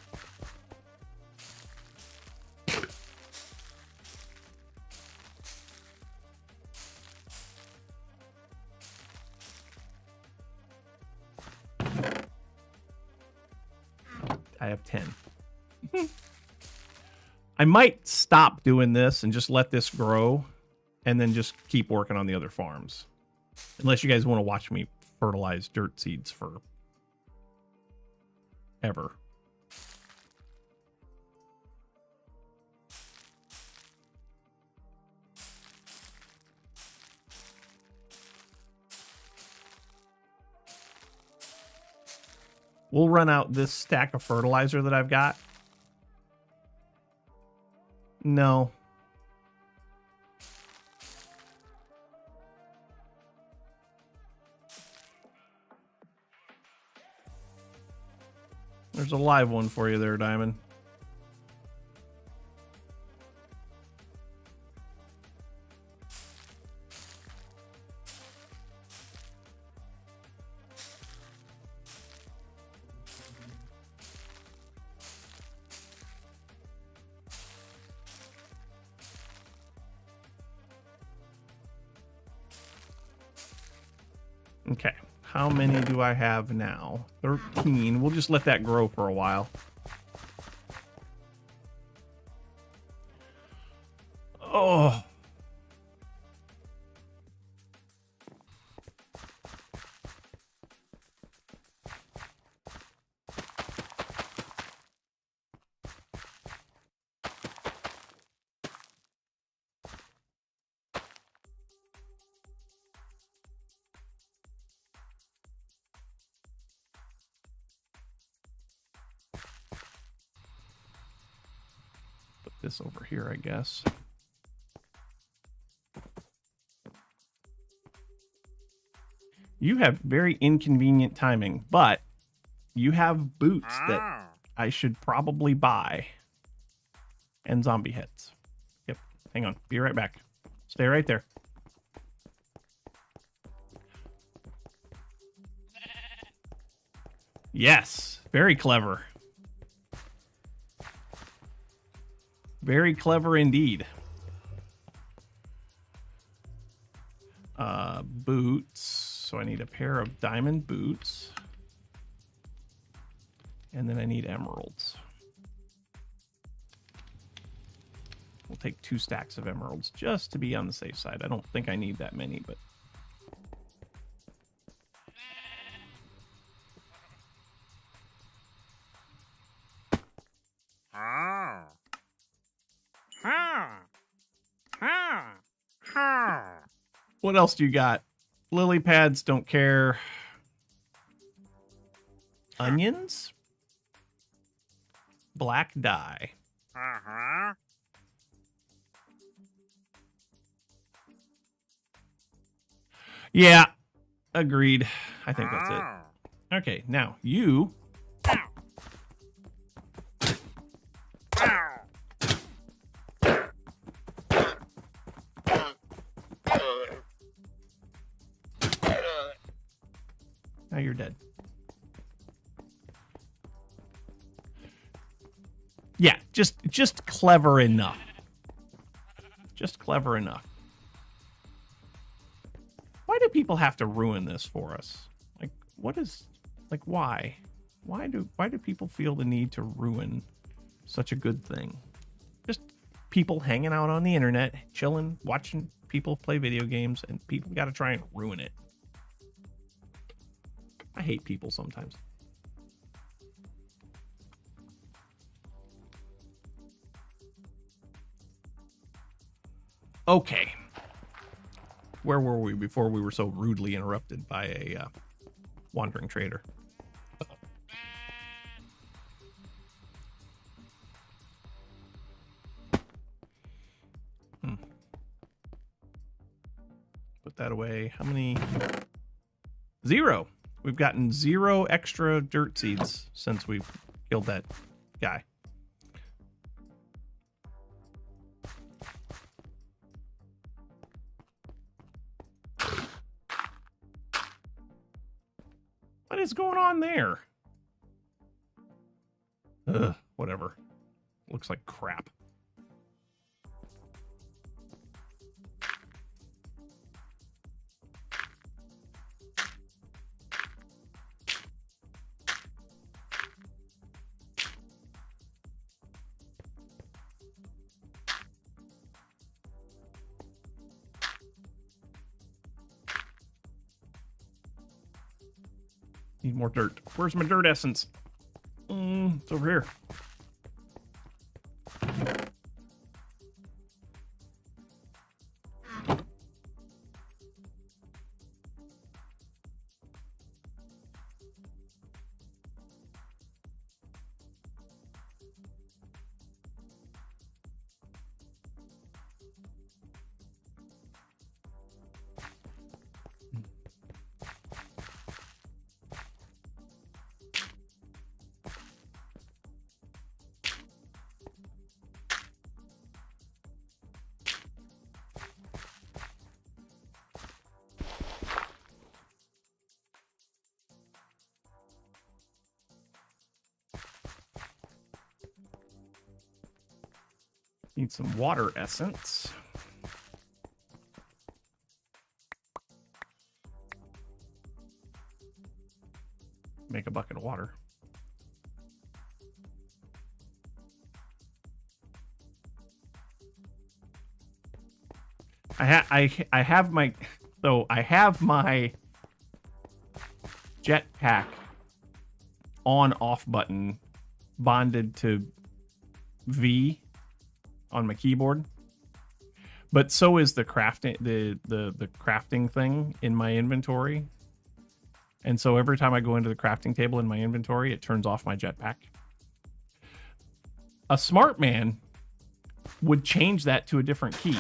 I have 10. I might stop doing this and just let this grow and then just keep working on the other farms. Unless you guys want to watch me fertilize dirt seeds for ever. We'll run out this stack of fertilizer that I've got. No. There's a live one for you there, Diamond. Okay, how many do I have now? 13. We'll just let that grow for a while. Oh. This over here, I guess. You have very inconvenient timing, but you have boots that I should probably buy and zombie heads. Hang on. Be right back. Stay right there. Yes. Very clever. Very clever indeed. Boots. So I need a pair of diamond boots. And then I need emeralds. We'll take 2 stacks of emeralds just to be on the safe side. I don't think I need that many, but... What else do you got? Lily pads, don't care. Onions? Black dye. Yeah, agreed. I think that's it. Okay, now you... Now you're dead. Yeah, just clever enough. Just clever enough. Why do people have to ruin this for us? Like, what is... Like, why? Why do people feel the need to ruin such a good thing? Just people hanging out on the internet, chilling, watching people play video games, and people got to try and ruin it. I hate people sometimes. Okay. Where were we before we were so rudely interrupted by a wandering trader? Put that away. How many? 0. We've gotten 0 extra dirt seeds since we've killed that guy. What is going on there? Ugh, whatever. Looks like crap. Need more dirt. Where's my dirt essence? It's over here. Need some water essence. Make a bucket of water. I have my jetpack on/off button bonded to V on my keyboard, but so is the crafting the crafting thing in my inventory, and so every time I go into the crafting table in my inventory, it turns off my jetpack. A smart man would change that to a different key.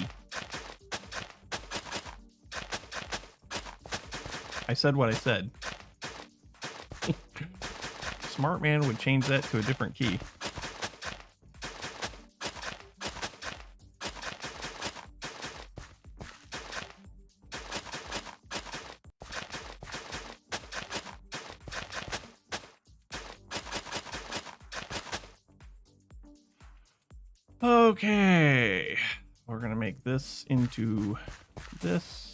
I said what I said. Smart man would change that to a different key. Okay. We're going to make this into this.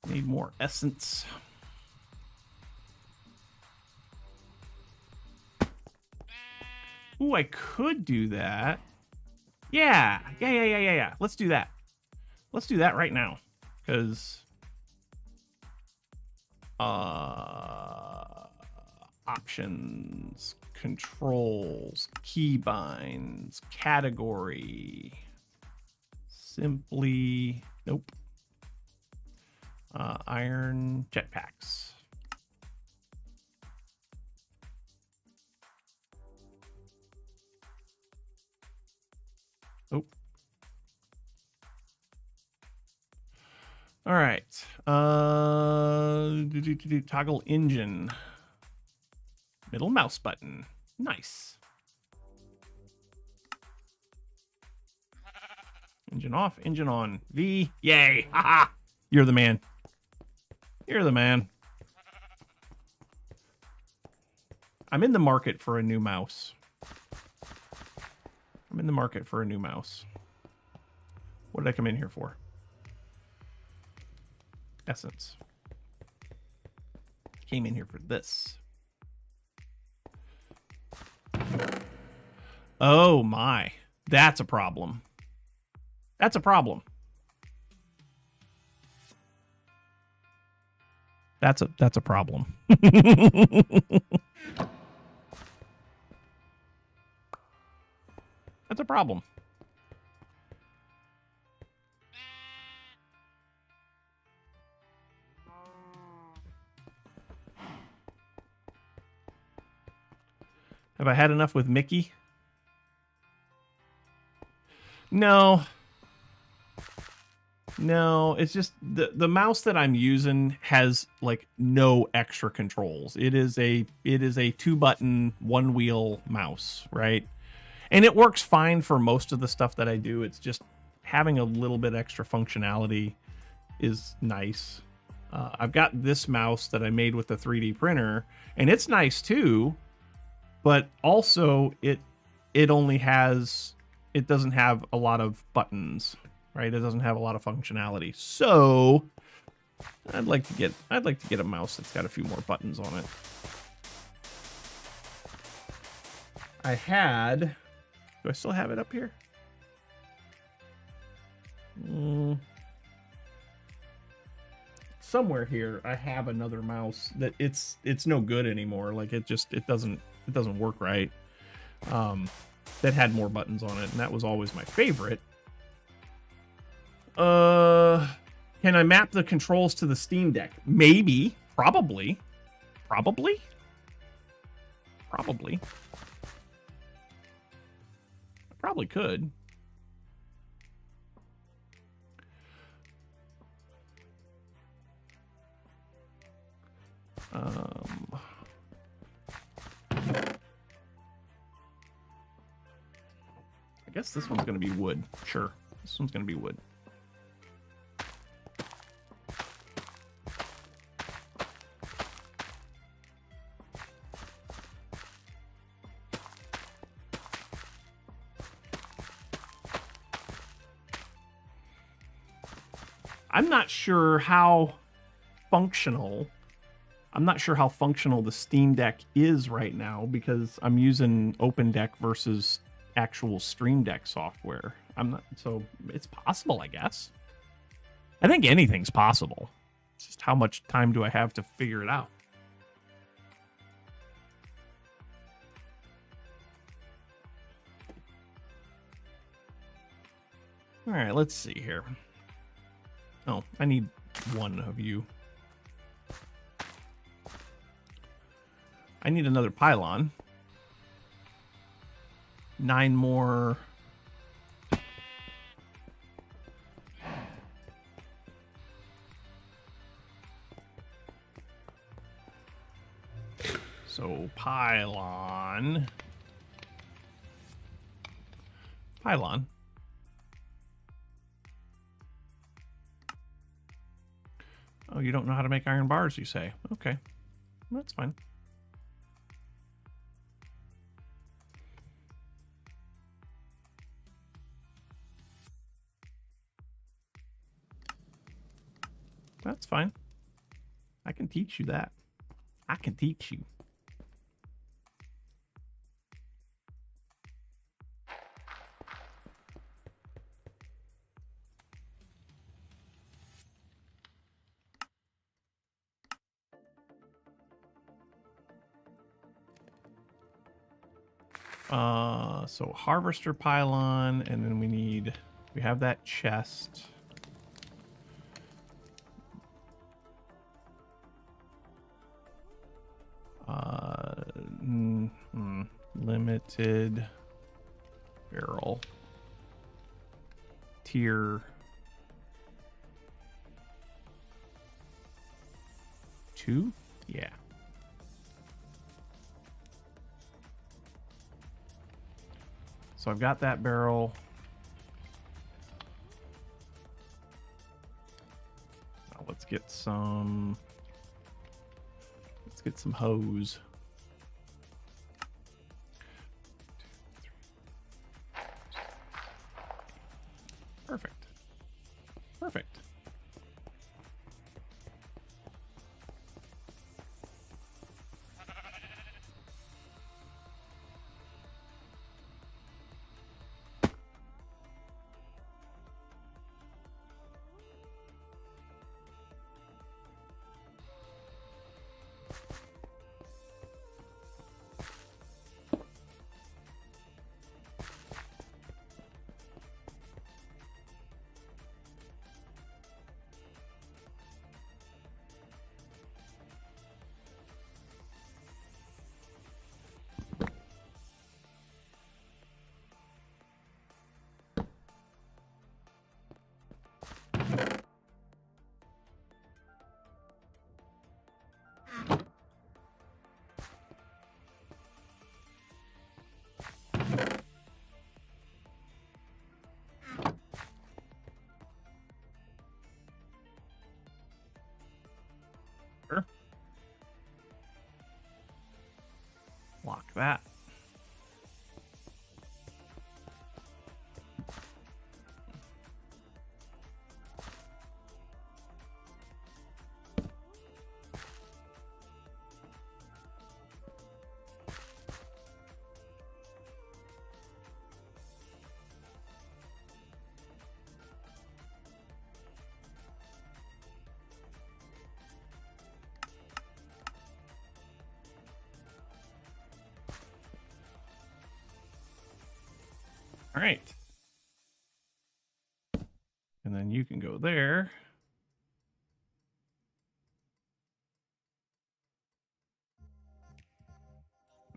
Need more essence. Ooh, I could do that. Yeah. Let's do that. Let's do that right now. Because options, controls, keybinds, category, simply, nope. Iron jetpacks. Oh. All right. Toggle engine. Middle mouse button. Nice. Engine off, engine on. V. Yay. Haha. You're the man. You're the man. I'm in the market for a new mouse. I'm in the market for a new mouse. What did I come in here for? Essence. Came in here for this. Oh my. That's a problem. That's a problem. That's a problem. That's a problem. Have I had enough with Mickey? No. No, it's just the mouse that I'm using has like no extra controls. It is a 2-button, 1-wheel mouse, right? And it works fine for most of the stuff that I do. It's just having a little bit extra functionality is nice. I've got this mouse that I made with the 3D printer, and it's nice too, but also it doesn't have a lot of buttons, right? It doesn't have a lot of functionality. So I'd like to get a mouse that's got a few more buttons on it. Do I still have it up here? Somewhere here I have another mouse that it's no good anymore. Like it doesn't work right. That had more buttons on it, and that was always my favorite. Can I map the controls to the Steam Deck? Maybe. Probably. I probably could. I guess this one's going to be wood. Sure. This one's going to be wood. I'm not sure how functional the Steam Deck is right now because I'm using Open Deck versus actual Stream Deck software. So it's possible, I guess. I think anything's possible. It's just how much time do I have to figure it out? All right, let's see here. Oh, I need one of you. I need another pylon. 9 more. So pylon Pylon. Oh, you don't know how to make iron bars, you say? Okay, that's fine. That's fine. I can teach you that. I can teach you. So harvester pylon, and then we have that chest. Limited barrel tier 2. Yeah. So I've got that barrel. Now let's get some hose. Perfect. Perfect. Sure. Lock that. All right. And then you can go there.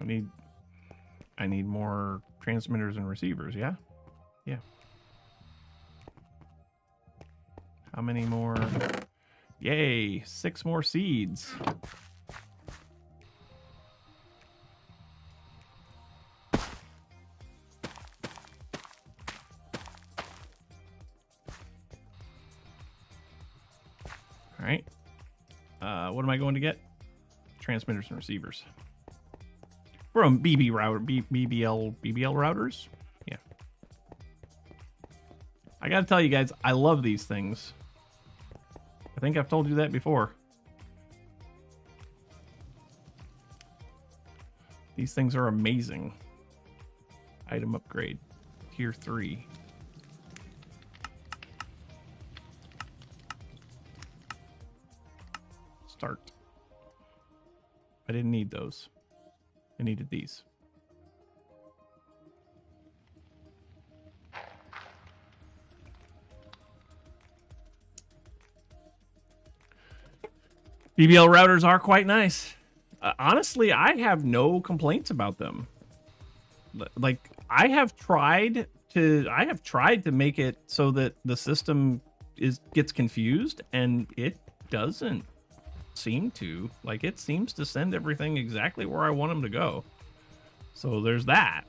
I need more transmitters and receivers, yeah? Yeah. How many more? Yay, 6 more seeds. All right. What am I going to get? Transmitters and receivers. From BBL routers? Yeah. I gotta tell you guys, I love these things. I think I've told you that before. These things are amazing. Item upgrade. Tier 3. Start. I didn't need those. I needed these. BBL routers are quite nice. Honestly, I have no complaints about them. Like I have tried to make it so that the system gets confused, and it doesn't seem to. Like it seems to send everything exactly where I want them to go. So there's that.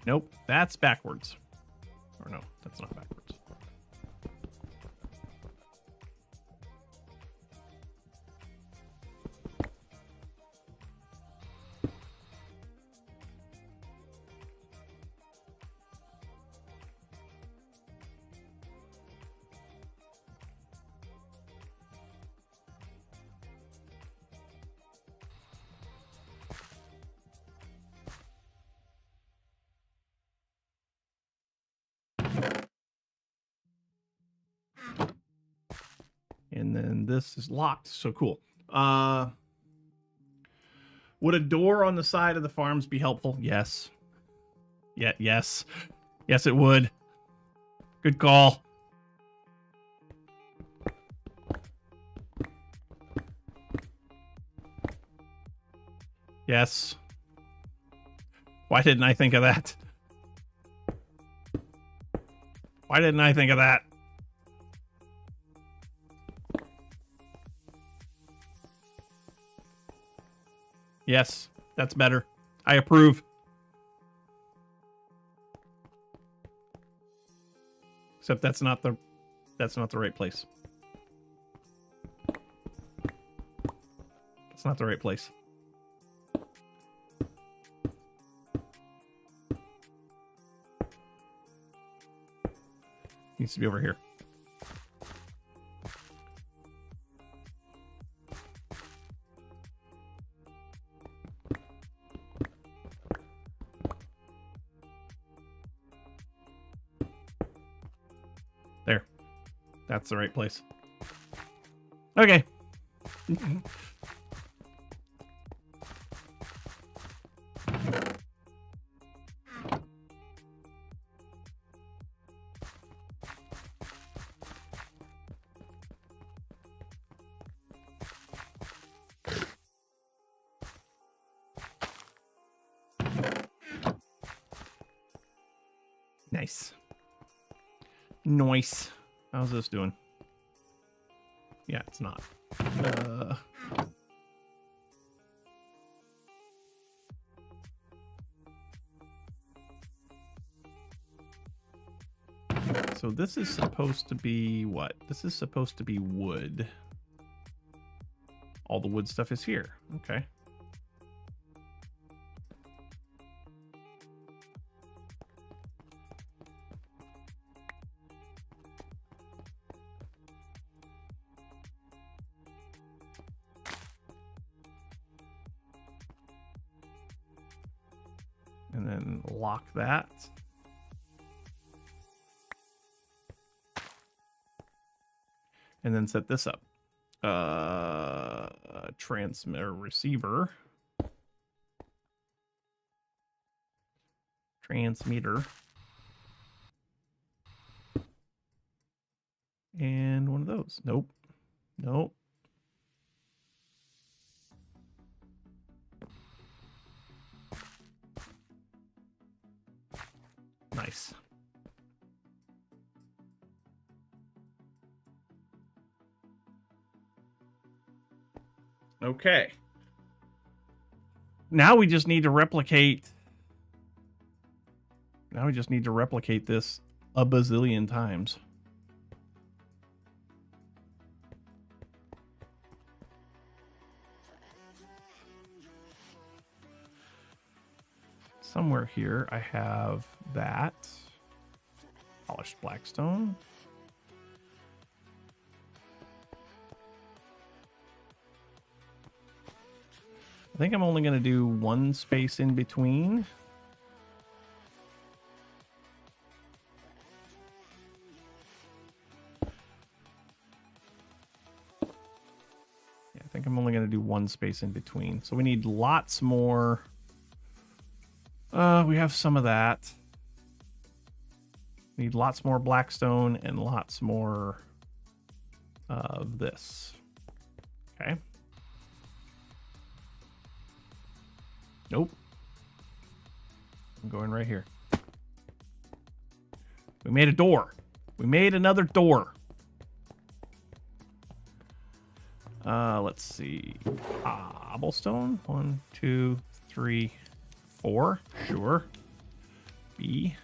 Nope, that's backwards. Or no, that's not backwards. And then this is locked. So cool. Would a door on the side of the farms be helpful? Yes. Yeah, yes. Yes, it would. Good call. Yes. Why didn't I think of that? Why didn't I think of that? Yes, that's better. I approve. Except that's not the right place. That's not the right place. Needs to be over here. There. That's the right place. Okay. Nice. Nice. How's this doing? Yeah, it's not. So this is supposed to be what? This is supposed to be wood. All the wood stuff is here. Okay. And then lock that. And then set this up. Transmitter receiver. Transmitter. And one of those. Nope. Nope. Nice. Okay. Now we just need to replicate. Now we just need to replicate this a bazillion times. Somewhere here I have that. Polished blackstone. I think I'm only going to do one space in between. Yeah, I think I'm only going to do one space in between. So we need lots more. We have some of that. Need lots more blackstone and lots more of this. Okay. Nope. I'm going right here. We made a door. We made another door. Let's see. Cobblestone. 1, 2, 3, 4. Sure. B.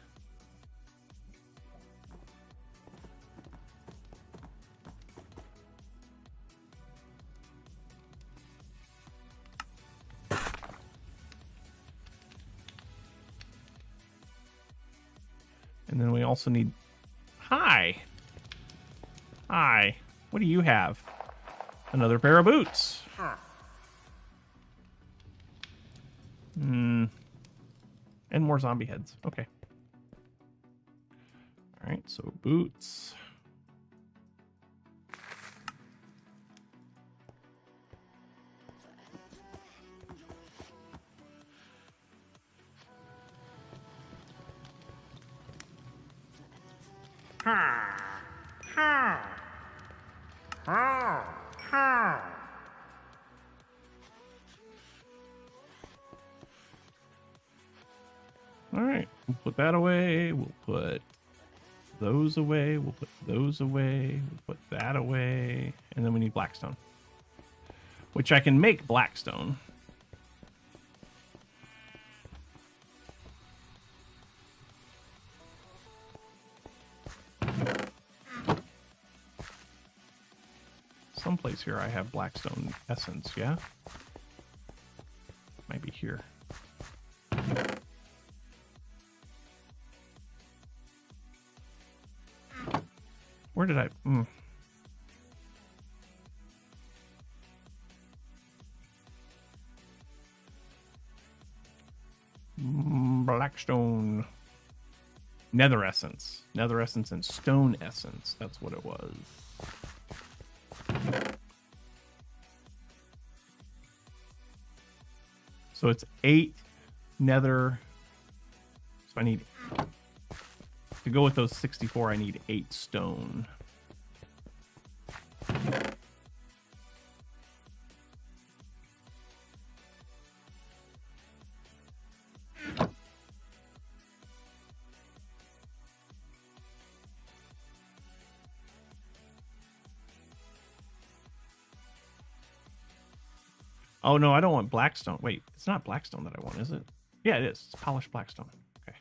And then we also need... Hi! Hi. What do you have? Another pair of boots. And more zombie heads. Okay. All right, so boots. All right, we'll put that away. We'll put those away. We'll put those away. We'll put that away. And then we need blackstone, which I can make blackstone. Someplace here I have blackstone essence, yeah? Might be here. Where did I... Blackstone. Nether essence. Nether essence and stone essence. That's what it was. So it's 8 nether. So I need... To go with those 64, I need 8 stone. Oh, no, I don't want blackstone. Wait, it's not blackstone that I want, is it? Yeah, it is. It's polished blackstone. Okay.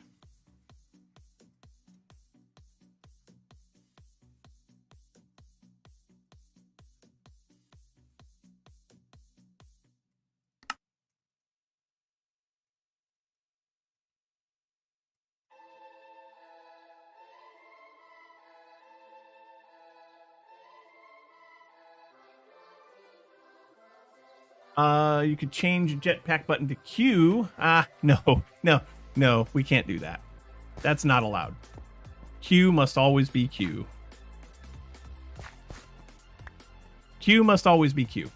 You could change jetpack button to Q. No, we can't do that. That's not allowed. Q must always be Q. Q must always be Q.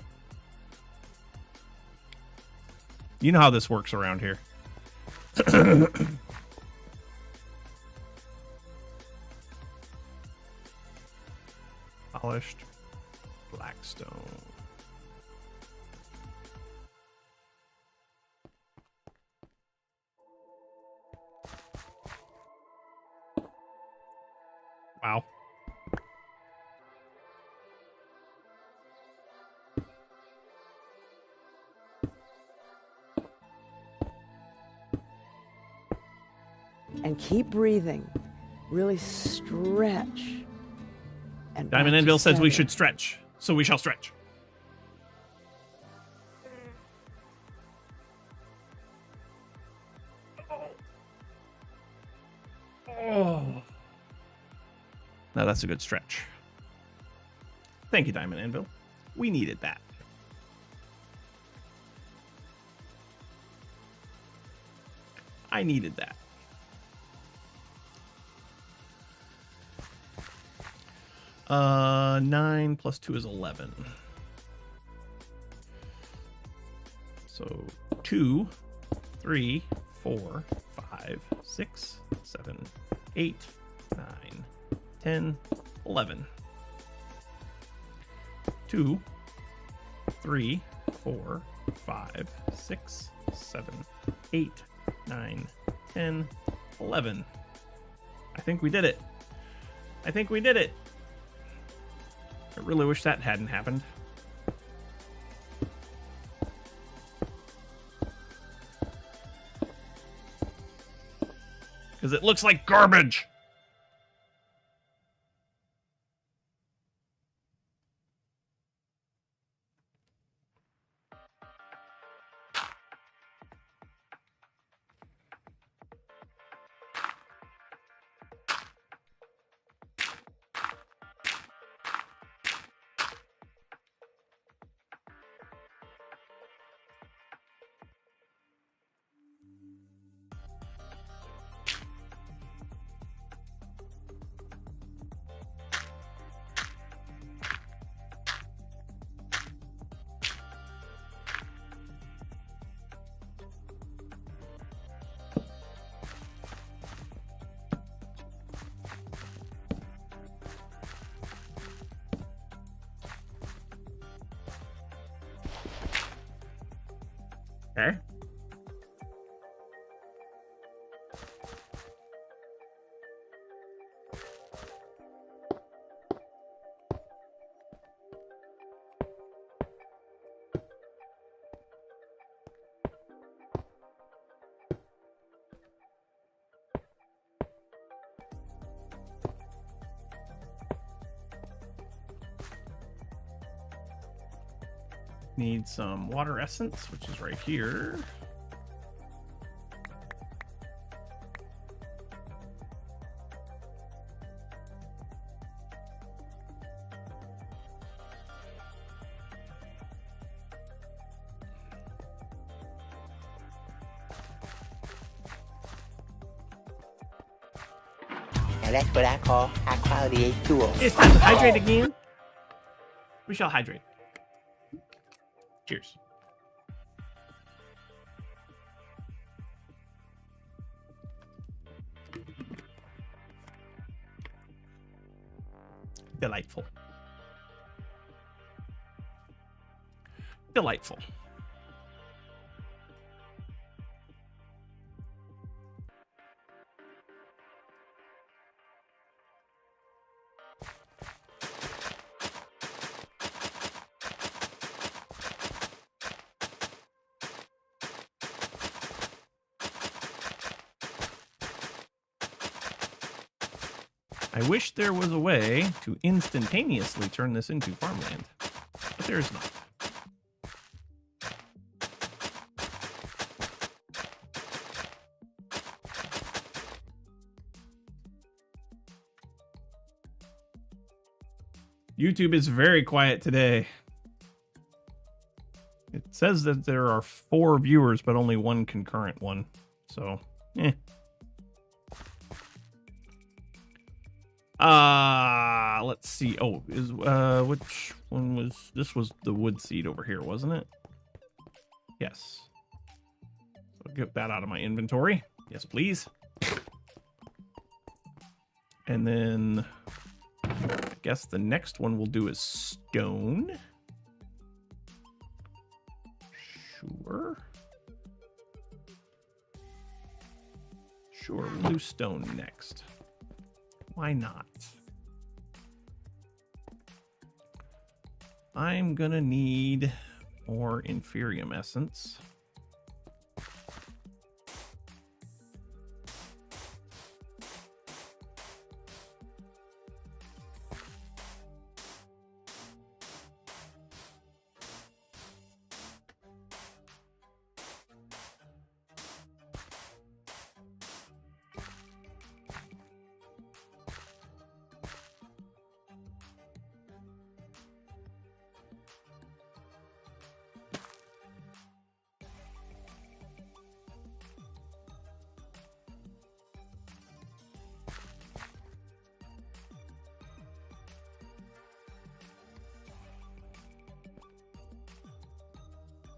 You know how this works around here. Polished blackstone. Wow. And keep breathing. Really stretch. And Diamond Anvil says we should stretch, so we shall stretch. Oh. Now that's a good stretch. Thank you, Diamond Anvil. We needed that. I needed that. Uh, 9 plus 2 is 11. So 2, 3, 4, 5, 6, 7, 8, 9, 10, 11. 2, 3, 4, 5, 6, 7, 8, 9, 10, 11. I think we did it. I think we did it. I really wish that hadn't happened. because it looks like garbage. Okay. Need some water essence, which is right here. Now that's what I call high quality H2O. It's time to hydrate again. We shall hydrate. Cheers. Delightful. Delightful. I wish there was a way to instantaneously turn this into farmland, but there is not. YouTube is very quiet today. It says that there are 4 viewers, but only 1 concurrent one. So, let's see. Oh, which one was this? Was the wood seed over here, wasn't it? Yes. So get that out of my inventory. Yes, please. And then I guess the next one we'll do is stone. Sure. Sure, we'll do stone next. Why not? I'm gonna need more inferium essence.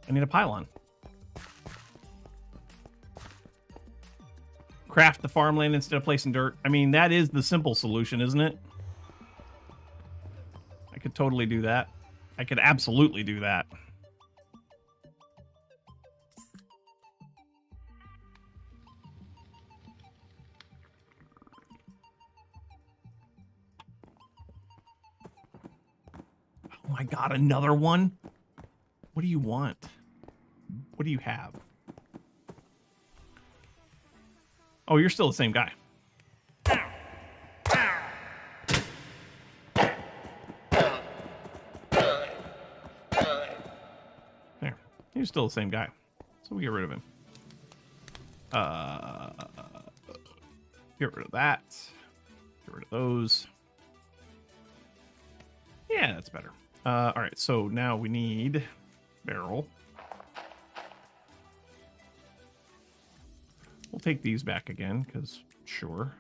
I need a pylon. Craft the farmland instead of placing dirt. I mean, that is the simple solution, isn't it? I could totally do that. I could absolutely do that. Oh my god, another one? What do you want? What do you have? Oh, you're still the same guy. There. You're still the same guy. So we get rid of him. Get rid of that. Get rid of those. Yeah, that's better. All right, so now we need barrel. We'll take these back again, because sure.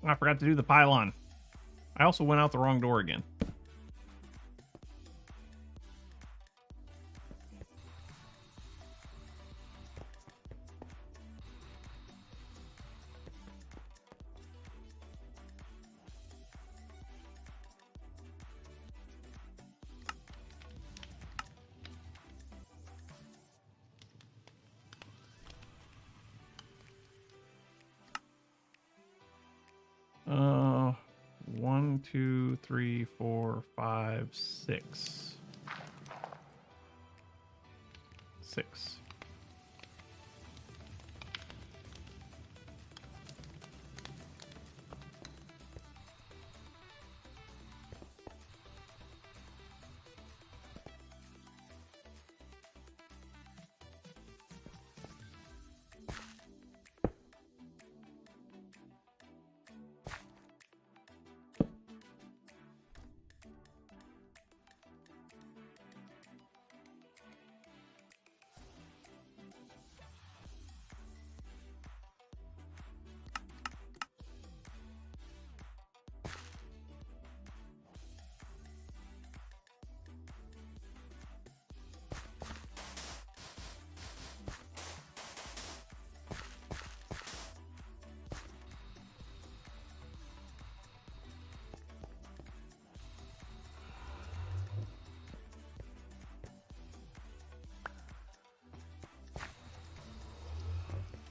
I forgot to do the pylon. I also went out the wrong door again. One, two, three, four, five, six. Six.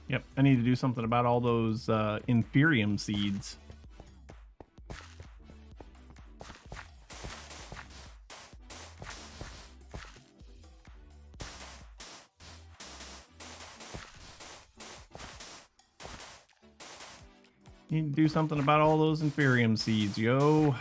Yep, I need to do something about all those inferium seeds. Need to do something about all those inferium seeds, yo.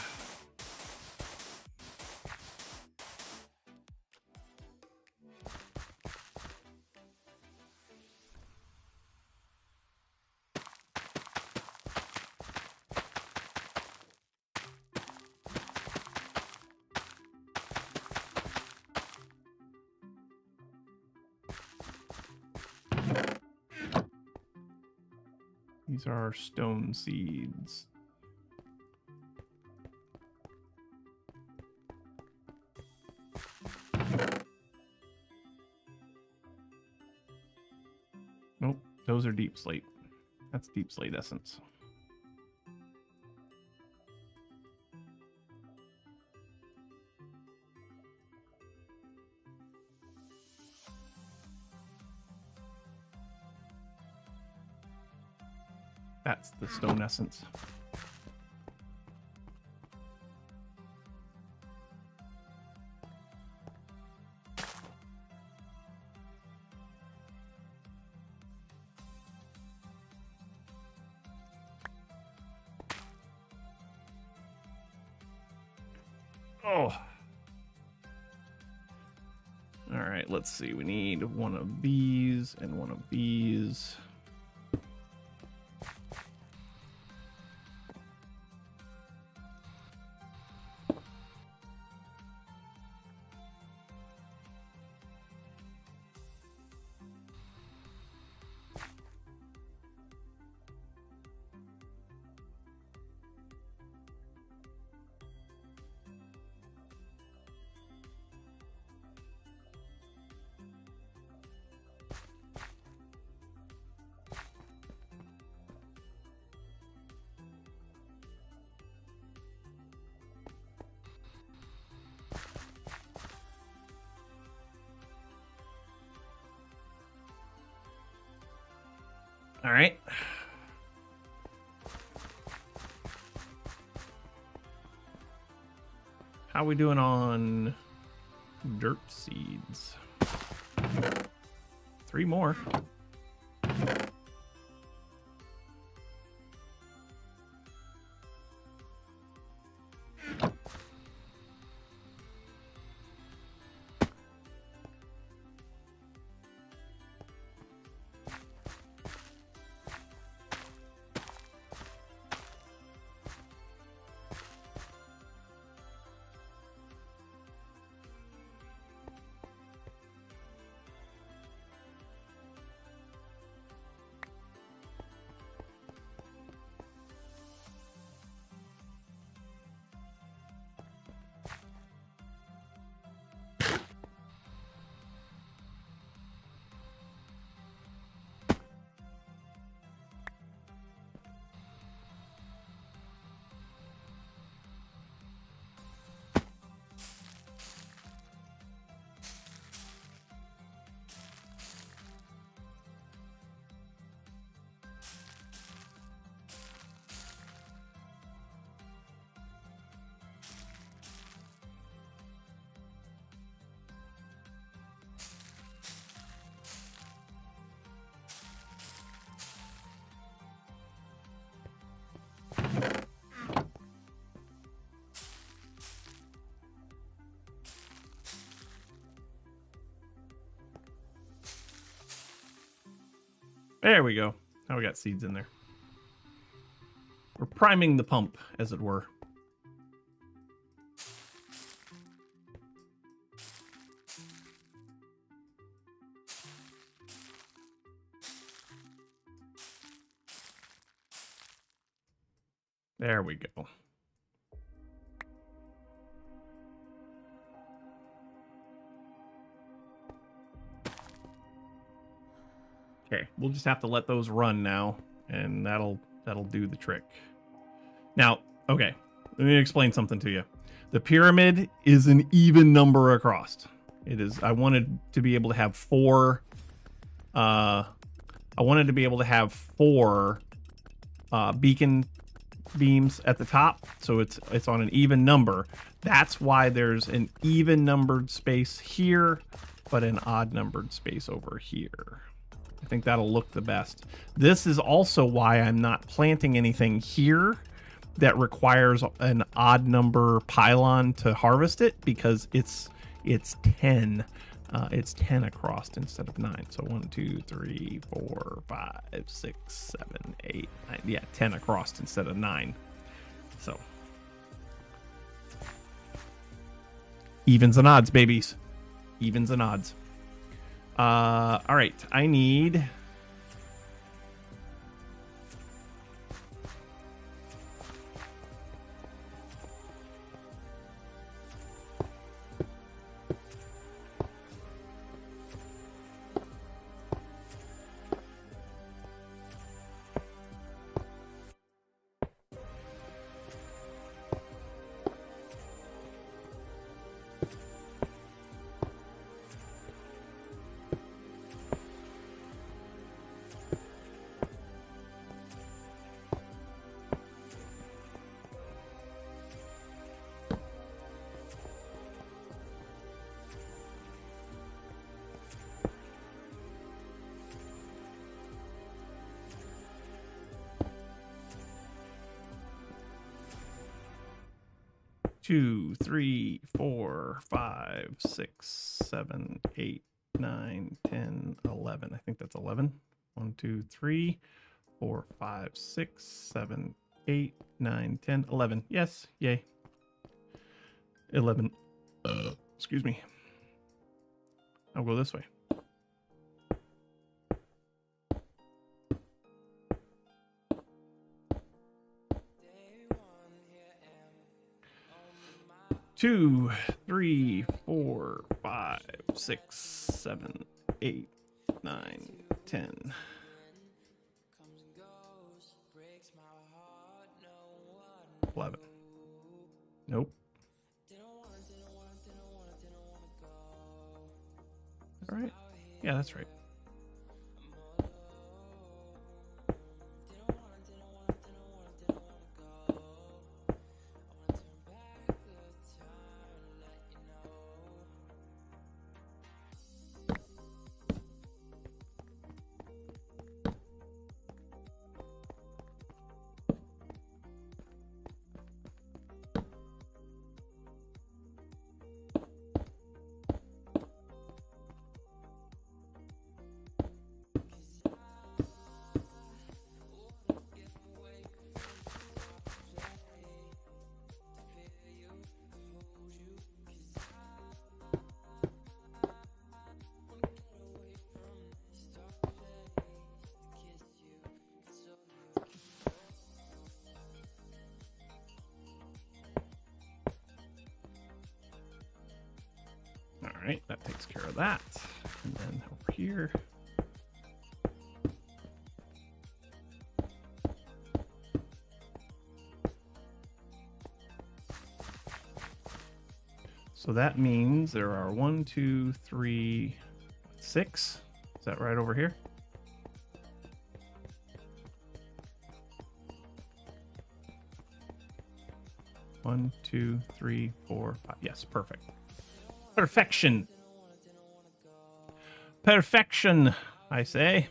These are stone seeds. Nope, those are deep slate. That's deep slate essence. That's the stone essence. Oh. All right, let's see. We need one of these and one of these. All right. How we doing on dirt seeds? 3 more. There we go. Now we got seeds in there. We're priming the pump, as it were. There we go. Okay, we'll just have to let those run now, and that'll do the trick. Now, okay, let me explain something to you. The pyramid is an even number across. It is. I wanted to be able to have 4. I wanted to be able to have 4 beacon beams at the top, so it's on an even number. That's why there's an even numbered space here, but an odd numbered space over here. I think that'll look the best. This is also why I'm not planting anything here that requires an odd number pylon to harvest it, because it's 10. It's 10 across instead of 9. So 1, 2, 3, 4, 5, 6, 7, 8, 9. Yeah, 10 across instead of 9. So evens and odds, babies. Evens and odds. All right, I need 2, 3, 4, 5, 6, 7, 8, 9, 10, 11. I think that's 11. 1, 2, 3, 4, 5, 6, 7, 8, 9, 10, 11. Yes, yay. 11. Excuse me. I'll go this way. Two, 3, 4, 5, 6, 7, 8, 9, 10. Nope. All right. Yeah, that's right. right, that takes care of that. And then over here. So that means there are 1, 2, 3, 6. Is that right over here? One, 2, 3, 4, 5. Yes, perfect. Perfection. Perfection, I say.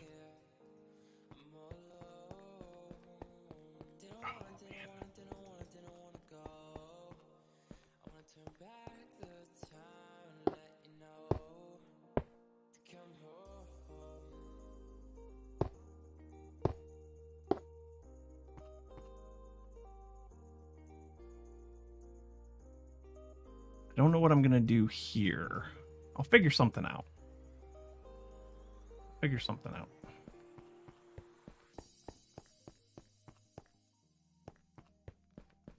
I don't know what I'm going to do here. I'll figure something out. Figure something out.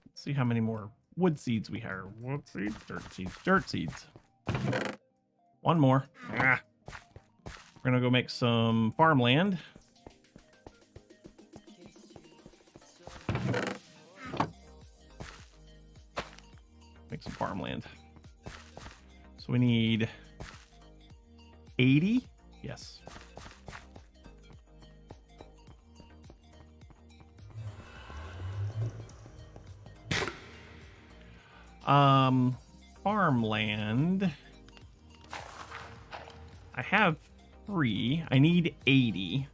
Let's see how many more wood seeds we have. Wood seeds, dirt seeds, dirt seeds. One more. Ah. We're going to go make some farmland. Make some farmland. So we need 80. Yes. Farmland. I have 3. I need 80.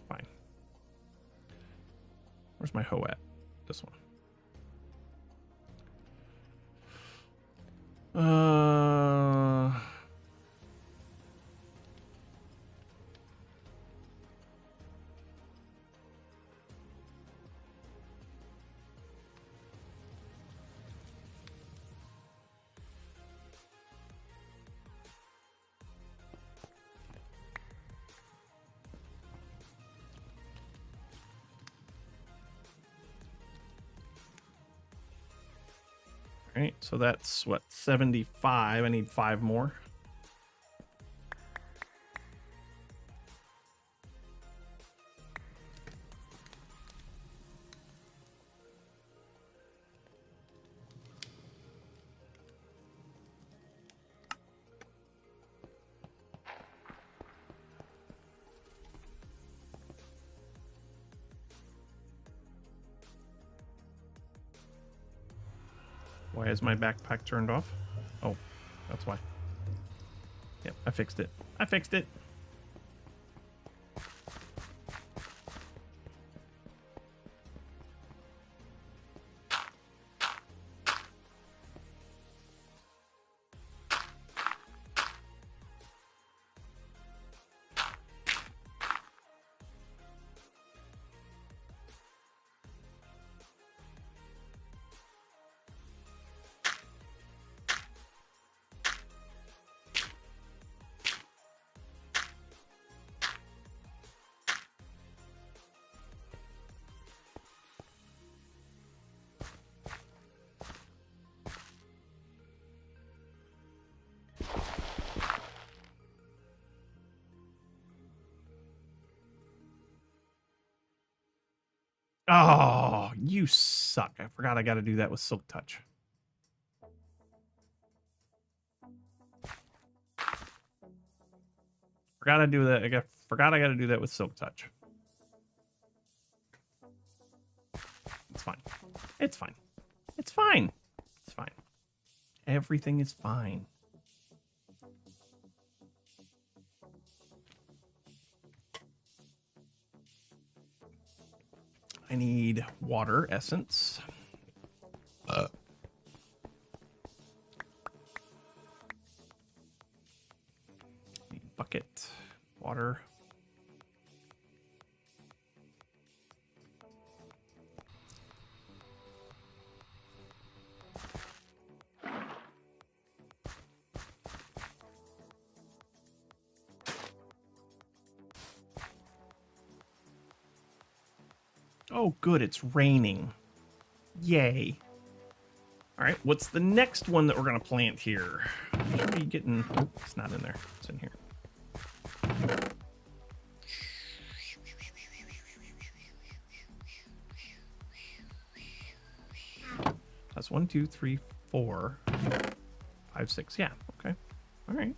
Fine. Where's my hoe at? This one. All right, so that's what, 75. I need 5 more. Why is my backpack turned off? Oh, that's why. Yep, I fixed it. I fixed it. Oh, you suck. I forgot I got to do that with Silk Touch. Forgot to do that. Forgot I got to do that with Silk Touch. It's fine. It's fine. It's fine. It's fine. Everything is fine. I need water essence. Need bucket, water. Oh, good, it's raining. Yay. All right, what's the next one that we're going to plant here? Should be getting... Oh, it's not in there. It's in here. That's 1, 2, 3, 4, 5, 6. Yeah, okay. All right.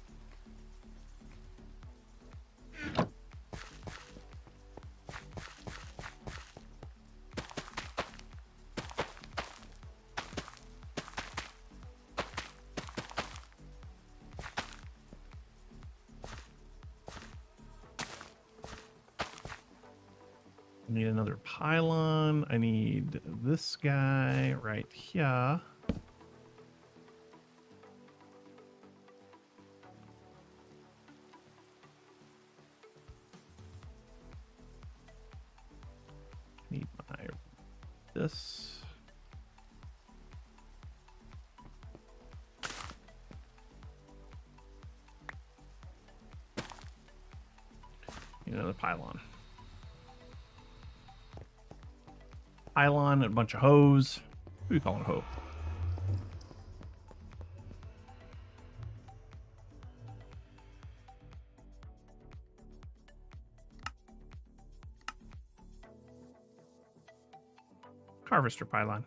I need another pylon. I need this guy right here. Need my this. Need another pylon. Pylon and a bunch of hose. What do you call it, a hoe? Harvester pylon.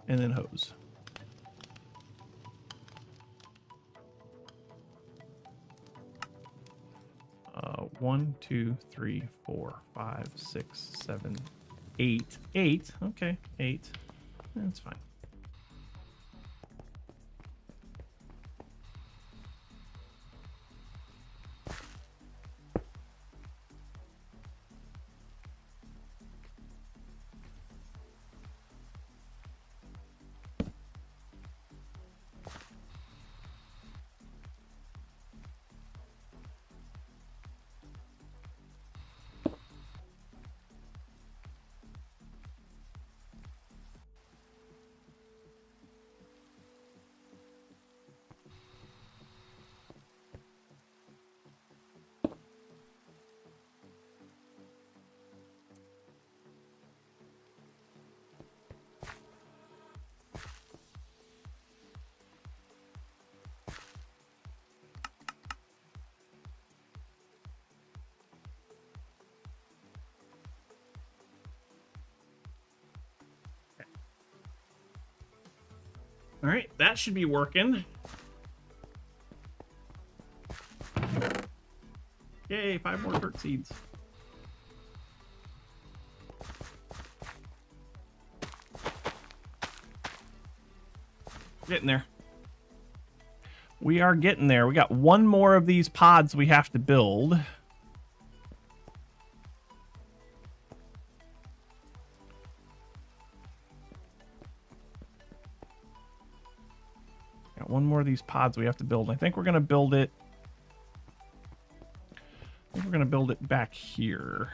And then hose. One, 2, 3, 4, 5, 6, 7, 8. 8. Okay, 8. That's fine. All right, that should be working. Yay, 5 more dirt seeds. Getting there. We are getting there. We got one more of these pods we have to build. Got one more of these pods we have to build. I think we're going to build it. I think we're going to build it back here.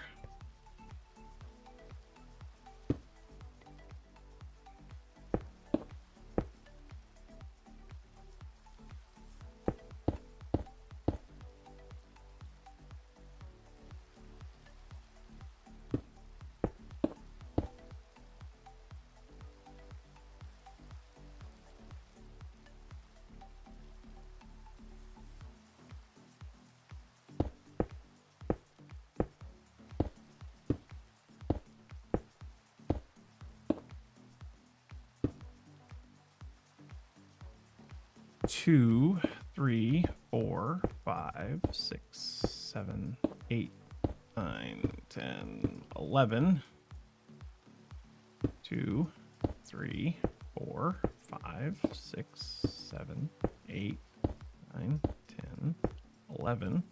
Two, 3, 4, 5, 6, 7, 8, 9, 10, 11. 2, 3, 4, 5, 6, 7, 8, 9, 10, 11.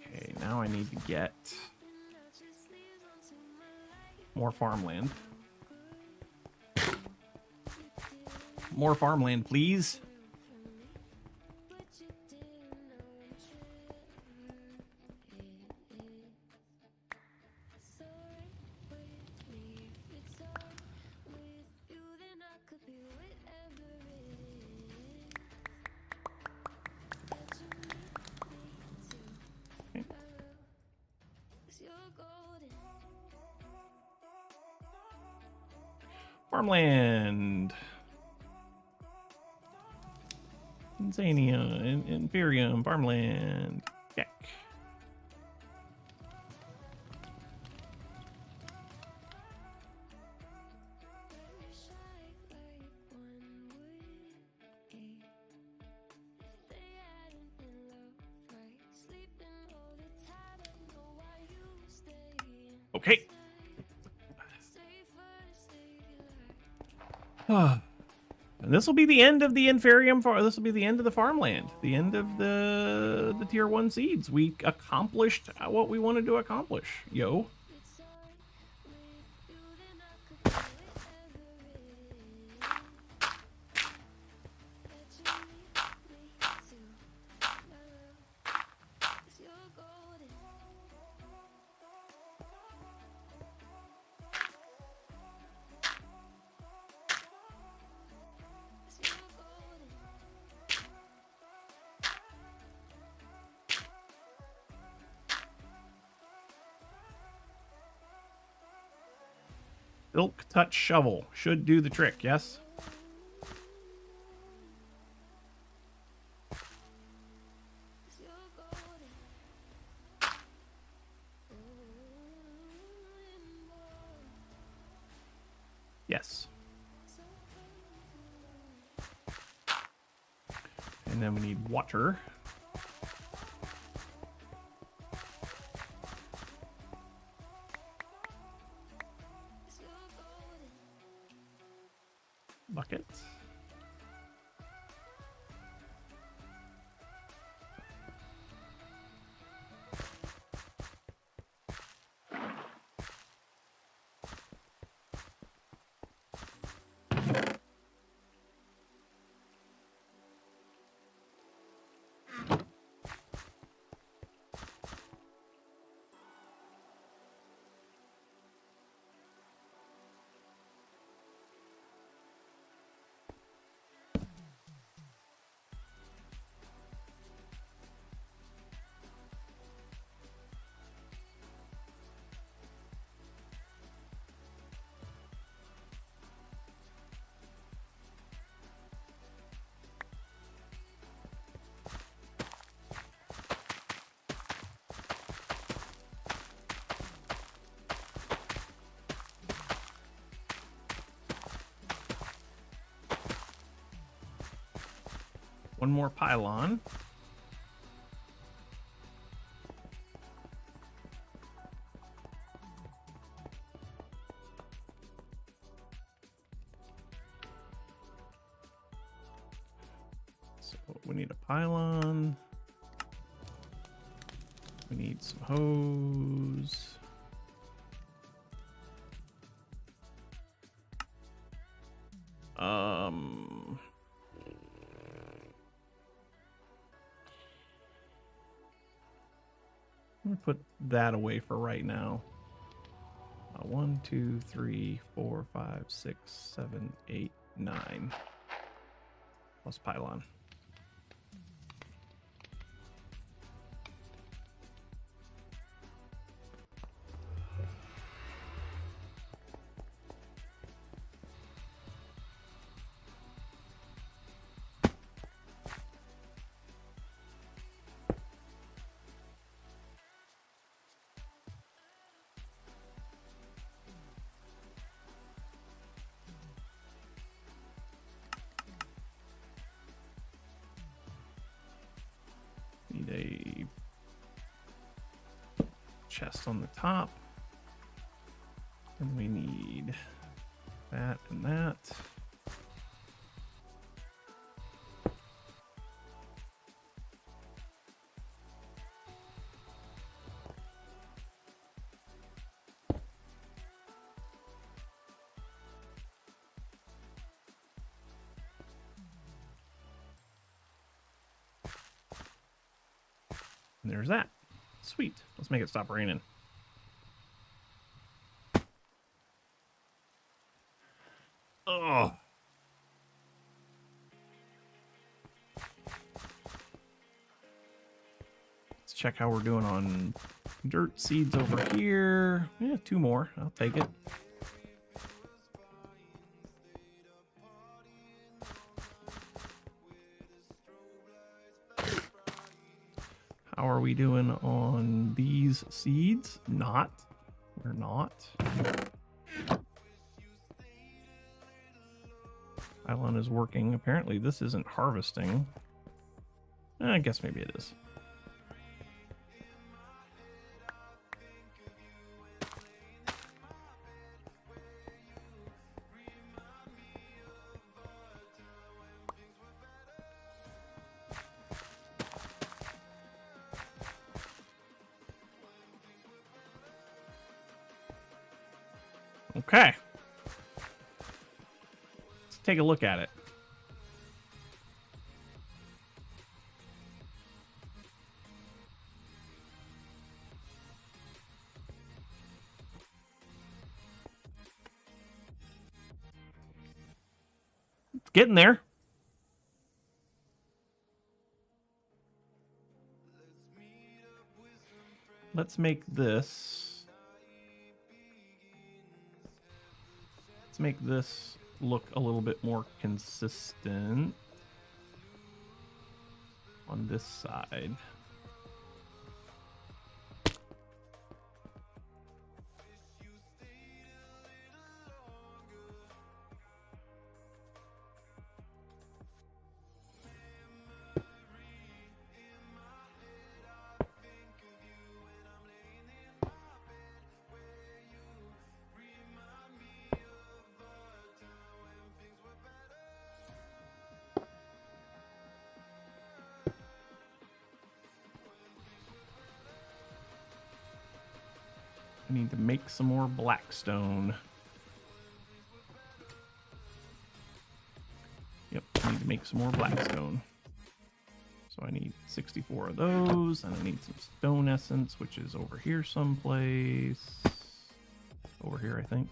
Okay, now I need to get more farmland. More farmland, please. Farmland. Zania, Imperium, farmland. Check. Okay. And this will be the end of the Inferium. This will be the end of the farmland. The end of the tier 1 seeds. We accomplished what we wanted to accomplish. Yo. Silk Touch Shovel should do the trick, yes? Yes. And then we need water. Bucket. One more pylon. So we need a pylon. We need some hose. I'm gonna put that away for right now. 1, 2, 3, 4, 5, 6, 7, 8, 9. Plus pylon. a chest on the top. And we need that and that. And there's that. Sweet. Let's make it stop raining. Oh. Let's check how we're doing on dirt seeds over here. Yeah, 2 more. I'll take it. How are we doing on these seeds? Not. We're not. Pylon is working. Apparently this isn't harvesting. I guess maybe it is. Okay. Let's take a look at it. It's getting there. Let's make this. Let's make this look a little bit more consistent on this side. I need to make some more blackstone. Yep, I need to make some more blackstone. So I need 64 of those, and I need some stone essence, which is over here someplace. Over here, I think.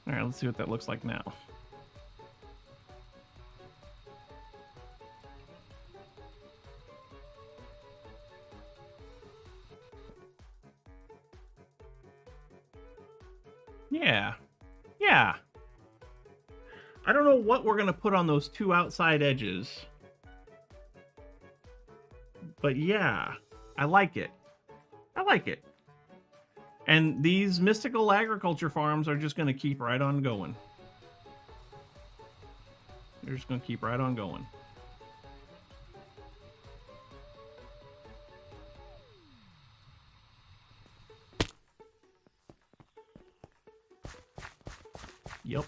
All right, let's see what that looks like now. Yeah. Yeah. I don't know what we're going to put on those 2 outside edges. But yeah, I like it. I like it. And these mystical agriculture farms are just going to keep right on going. They're just going to keep right on going. Yep.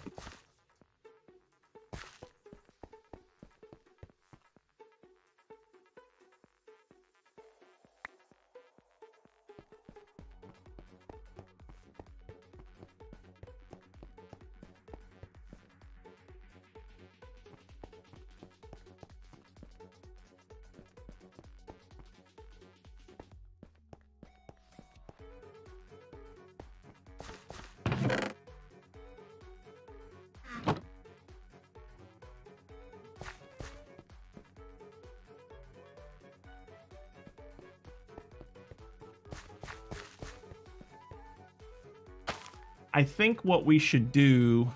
I think what we should do...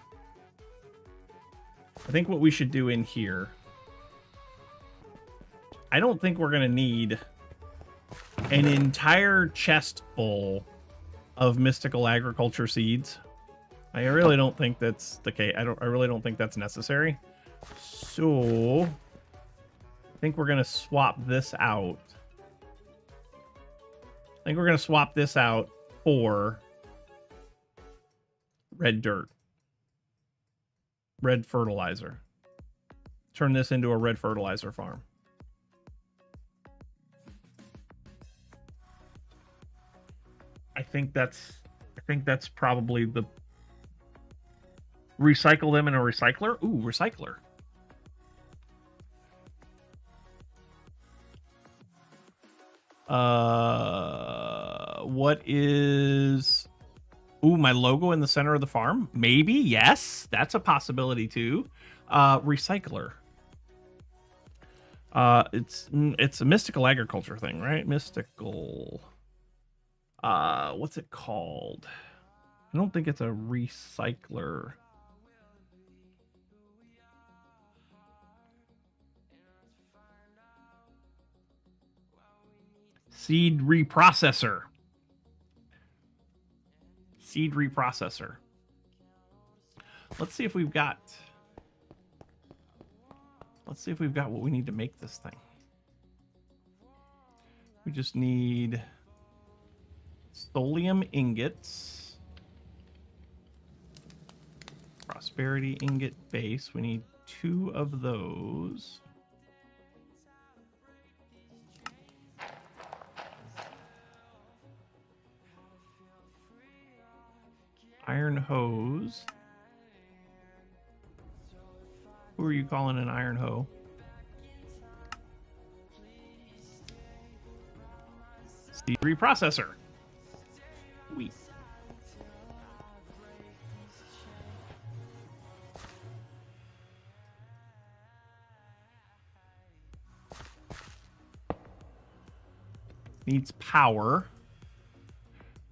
I think what we should do in here... I don't think we're going to need an entire chest full of mystical agriculture seeds. I really don't think that's the case. I really don't think that's necessary. So I think we're going to swap this out. I think we're going to swap this out for red dirt. Red fertilizer. Turn this into a red fertilizer farm. I think that's probably the... Recycle them in a recycler? Ooh, recycler. What is... Ooh, my logo in the center of the farm? Maybe, yes. That's a possibility too. Recycler. It's a mystical agriculture thing, right? Mystical... what's it called? I don't think it's a recycler. Seed reprocessor. Seed reprocessor. Let's see if we've got... Let's see if we've got what we need to make this thing. We just need... Tholium ingots. Prosperity ingot base. We need 2 of those. Iron hose. Who are you calling an iron hoe? Seed reprocessor. Sweet. Needs power.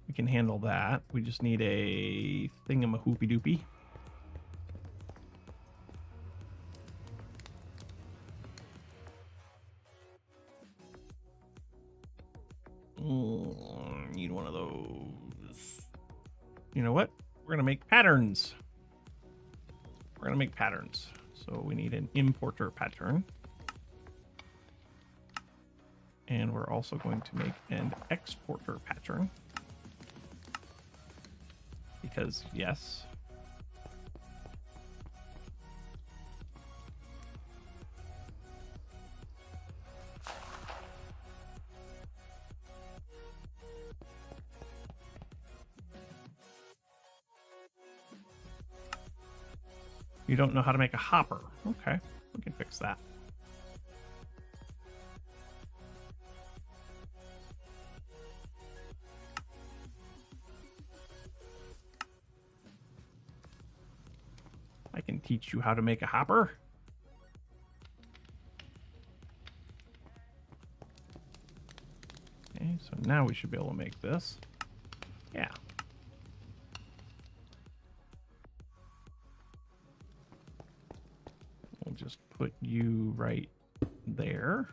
We can handle that. We just need a thingamahoopy-doopy. Need one of those. You know what? We're gonna make patterns. We're gonna make patterns. So we need an importer pattern. And we're also going to make an exporter pattern. Because, yes. You don't know how to make a hopper. Okay, we can fix that. I can teach you how to make a hopper. Okay, so now we should be able to make this. Yeah. We'll just put you right there.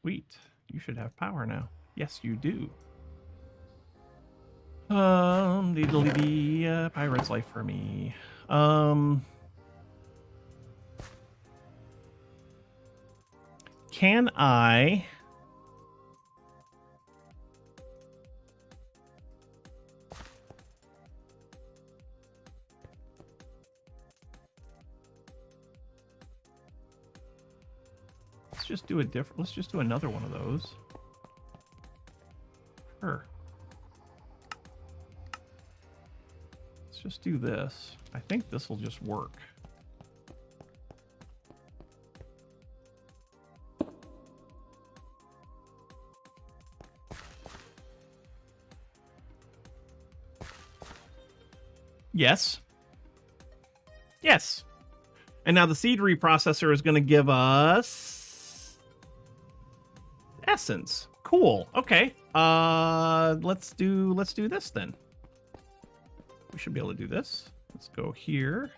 Sweet. You should have power now. Yes, you do. The pirate's life for me. Can I... Let's just do a different... Let's just do another one of those. Sure. Let's just do this. I think this will just work. Yes. Yes. And now the seed reprocessor is going to give us essence. Cool. Okay. Let's do this then. We should be able to do this. Let's go here.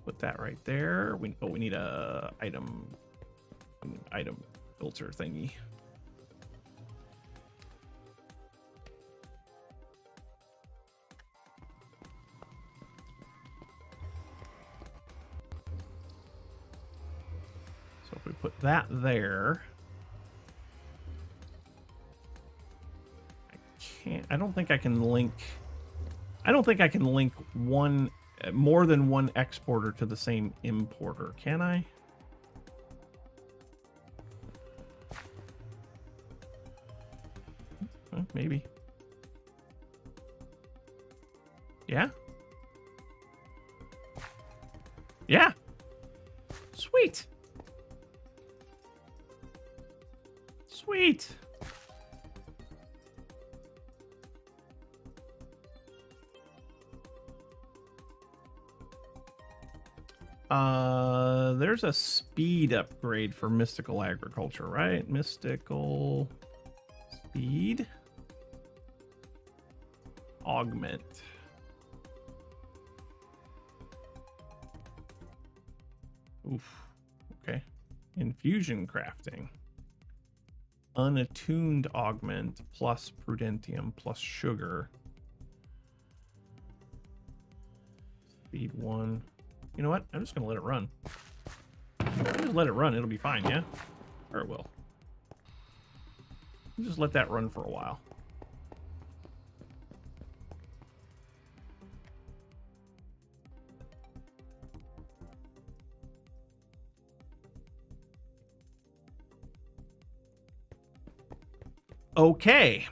Put that right there. We need a item filter thingy. So if we put that there, I don't think I can link one more than one exporter to the same importer, can I? Maybe. Yeah? Yeah. Sweet. Sweet. There's a speed upgrade for mystical agriculture, right? Mystical speed augment. Oof. Okay. Infusion crafting. Unattuned augment plus prudentium plus sugar. Speed 1. You know what? I'm just gonna let it run. Just let it run. It'll be fine, yeah? Or it will. Just let that run for a while. Okay.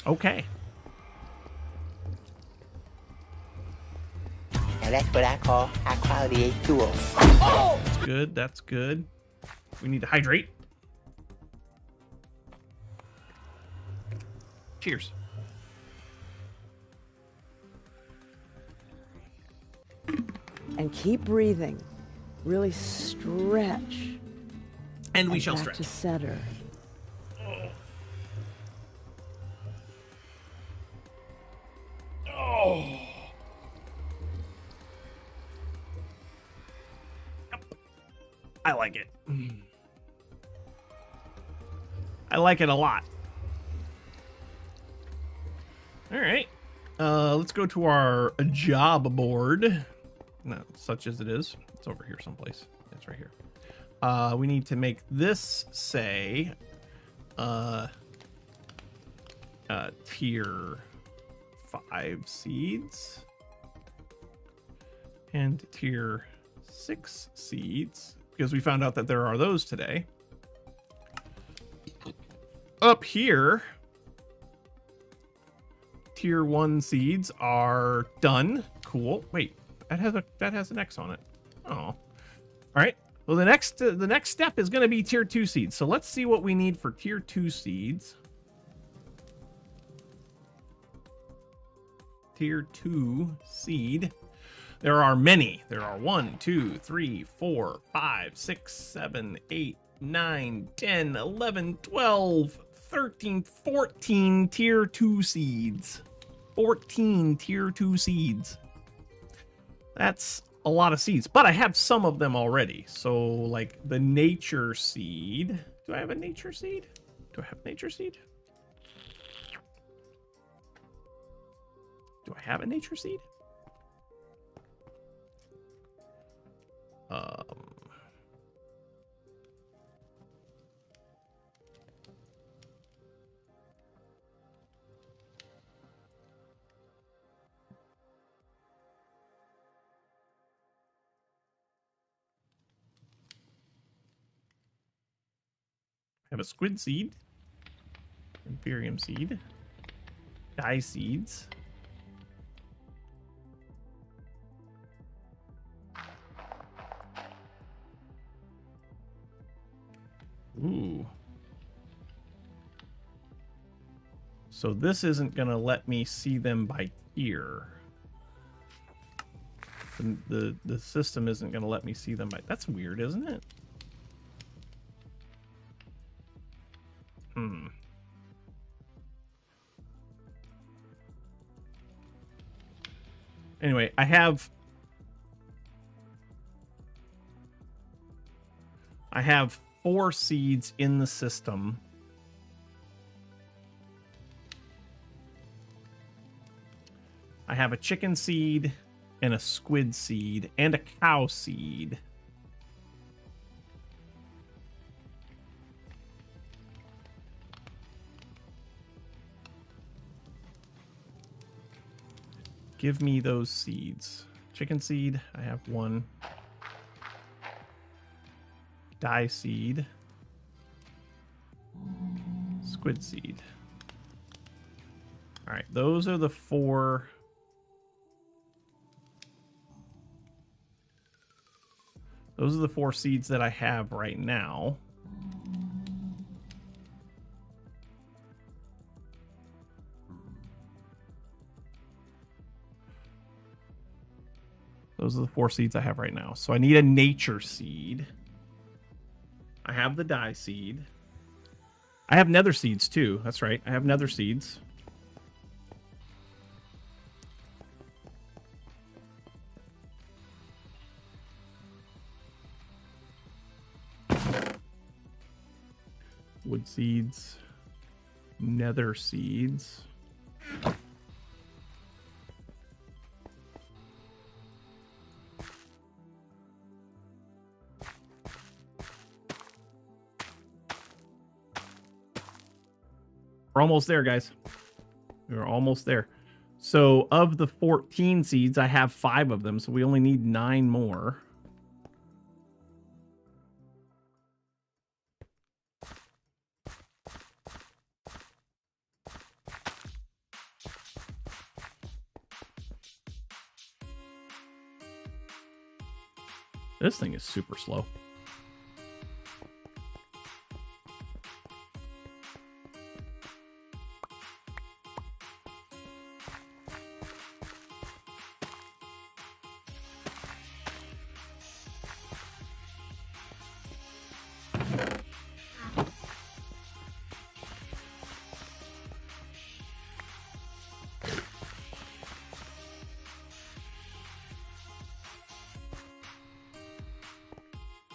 Okay. Now that's what I call high quality H2O. Oh! That's good. That's good. We need to hydrate. Cheers. And keep breathing. Really stretch. And we shall back stretch. To center. Oh. Yep. I like it. I like it a lot. All right. Let's go to our job board. No, such as it is. It's over here someplace. It's right here. We need to make this say tier 5 seeds and tier 6 seeds, because we found out that there are those today. Up here, tier 1 seeds are done. Cool. Wait, that has an X on it. Oh. All right. Well, the next step is going to be tier 2 seeds. So let's see what we need for tier 2 seeds. Tier 2 seed. There are many. There are 1, 2, 3, 4, 5, 6, 7, 8, 9, 10, 11, 12, 13, 14 tier 2 seeds. 14 tier 2 seeds. That's a lot of seeds, but I have some of them already. So like the nature seed. Do I have a nature seed? Do I have nature seed? Do I have a nature seed? I have a squid seed, Imperium seed, dye seeds, Ooh. So this isn't going to let me see them by tier. The system isn't going to let me see them by... That's weird, isn't it? Anyway, I have 4 seeds in the system. I have a chicken seed and a squid seed and a cow seed. Give me those seeds. Chicken seed, I have 1. Dye seed. Squid seed. All right, those are the 4. Those are the 4 seeds that I have right now. Those are the 4 seeds I have right now. So I need a nature seed. I have the dye seed. I have nether seeds too. That's right. I have nether seeds. Wood seeds. Nether seeds. We're almost there, guys. We're almost there. So of the 14 seeds, I have 5 of them. So we only need 9 more. This thing is super slow.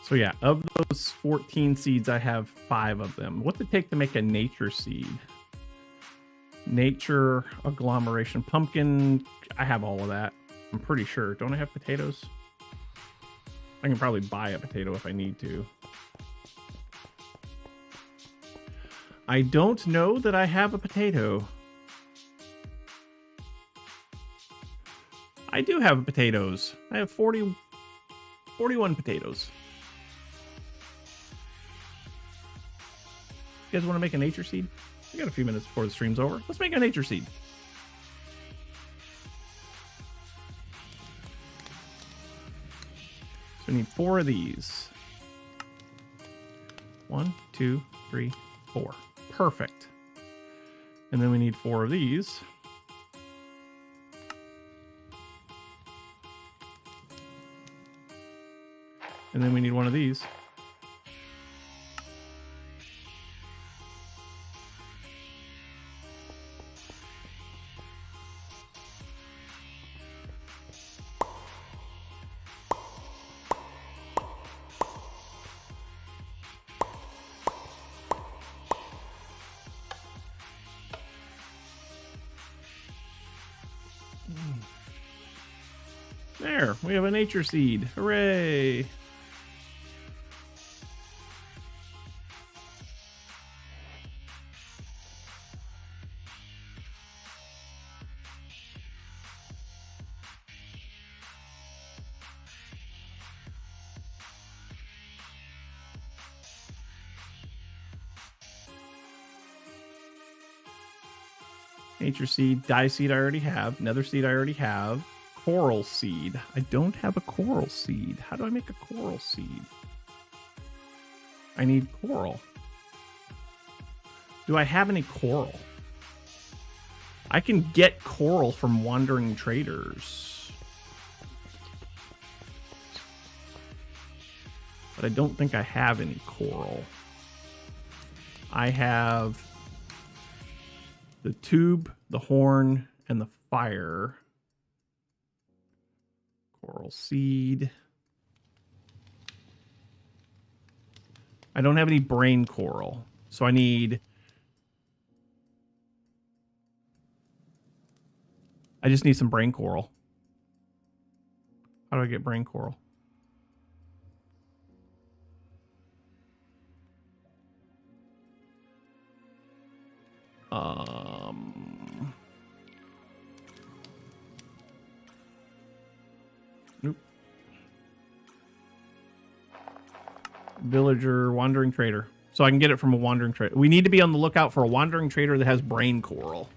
So yeah, of those 14 seeds, I have 5 of them. What's it take to make a nature seed? Nature, agglomeration, pumpkin. I have all of that. I'm pretty sure. Don't I have potatoes? I can probably buy a potato if I need to. I don't know that I have a potato. I do have potatoes. I have 41 potatoes. You guys want to make a nature seed? We got a few minutes before the stream's over. Let's make a nature seed. So we need 4 of these. 1, 2, 3, 4. Perfect. And then we need 4 of these. And then we need 1 of these. There, we have a nature seed. Hooray! Nature seed, dye seed I already have, nether seed I already have, coral seed. I don't have a coral seed. How do I make a coral seed? I need coral. Do I have any coral? I can get coral from wandering traders. But I don't think I have any coral. I have the tube, the horn, and the fire. Coral seed. I don't have any brain coral, so I just need some brain coral. How do I get brain coral? Nope. Villager, wandering trader. So I can get it from a wandering trader. We need to be on the lookout for a wandering trader that has brain coral.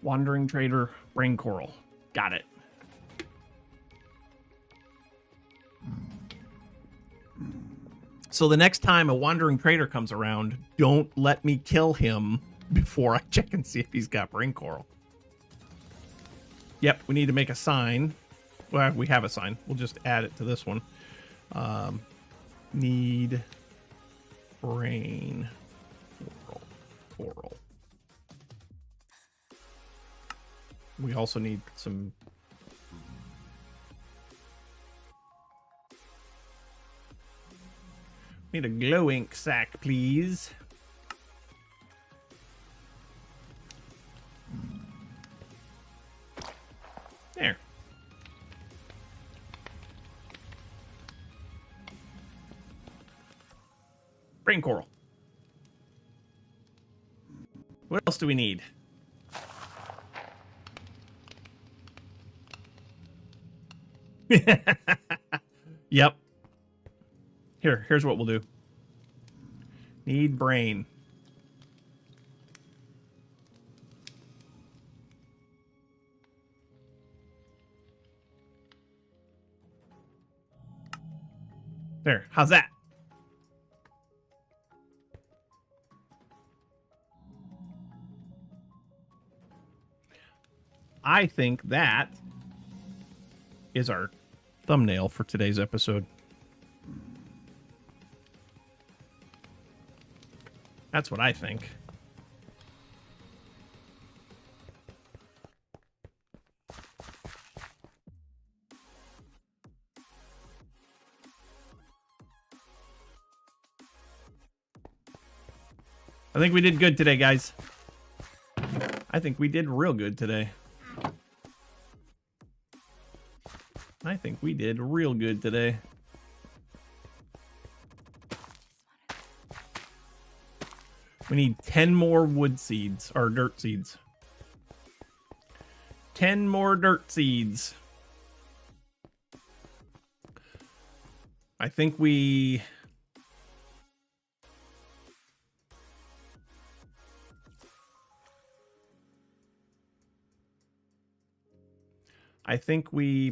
Wandering trader, brain coral. Got it. So the next time a wandering trader comes around, don't let me kill him before I check and see if he's got brain coral. Yep, we need to make a sign. Well, we have a sign. We'll just add it to this one. Need brain coral. We also need some... Need a glow ink sack, please. There. Brain coral. What else do we need? Yep. Here's what we'll do. Need brain. There. How's that? I think that is our thumbnail for today's episode. That's what I think. I think we did good today, guys. I think we did real good today. I think we did real good today. We need 10 more wood seeds, or dirt seeds. 10 more dirt seeds. I think we...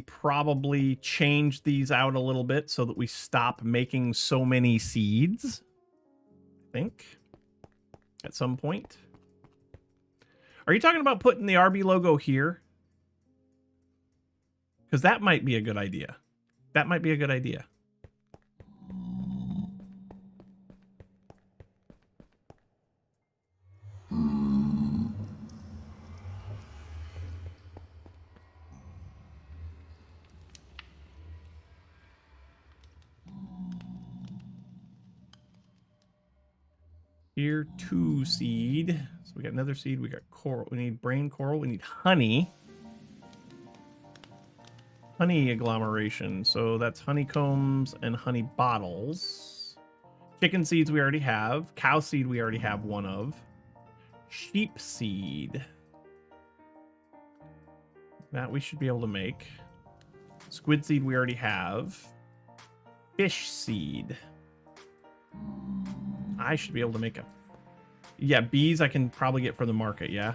probably change these out a little bit so that we stop making so many seeds. I think. At some point. Are you talking about putting the RB logo here? Because that might be a good idea. That might be a good idea. Here, 2 seed. So we got another seed. We got coral. We need brain coral. We need honey. Honey agglomeration. So that's honeycombs and honey bottles. Chicken seeds we already have. Cow seed we already have one of. Sheep seed. That we should be able to make. Squid seed we already have. Fish seed. I should be able to make a... Yeah, bees I can probably get from the market, yeah?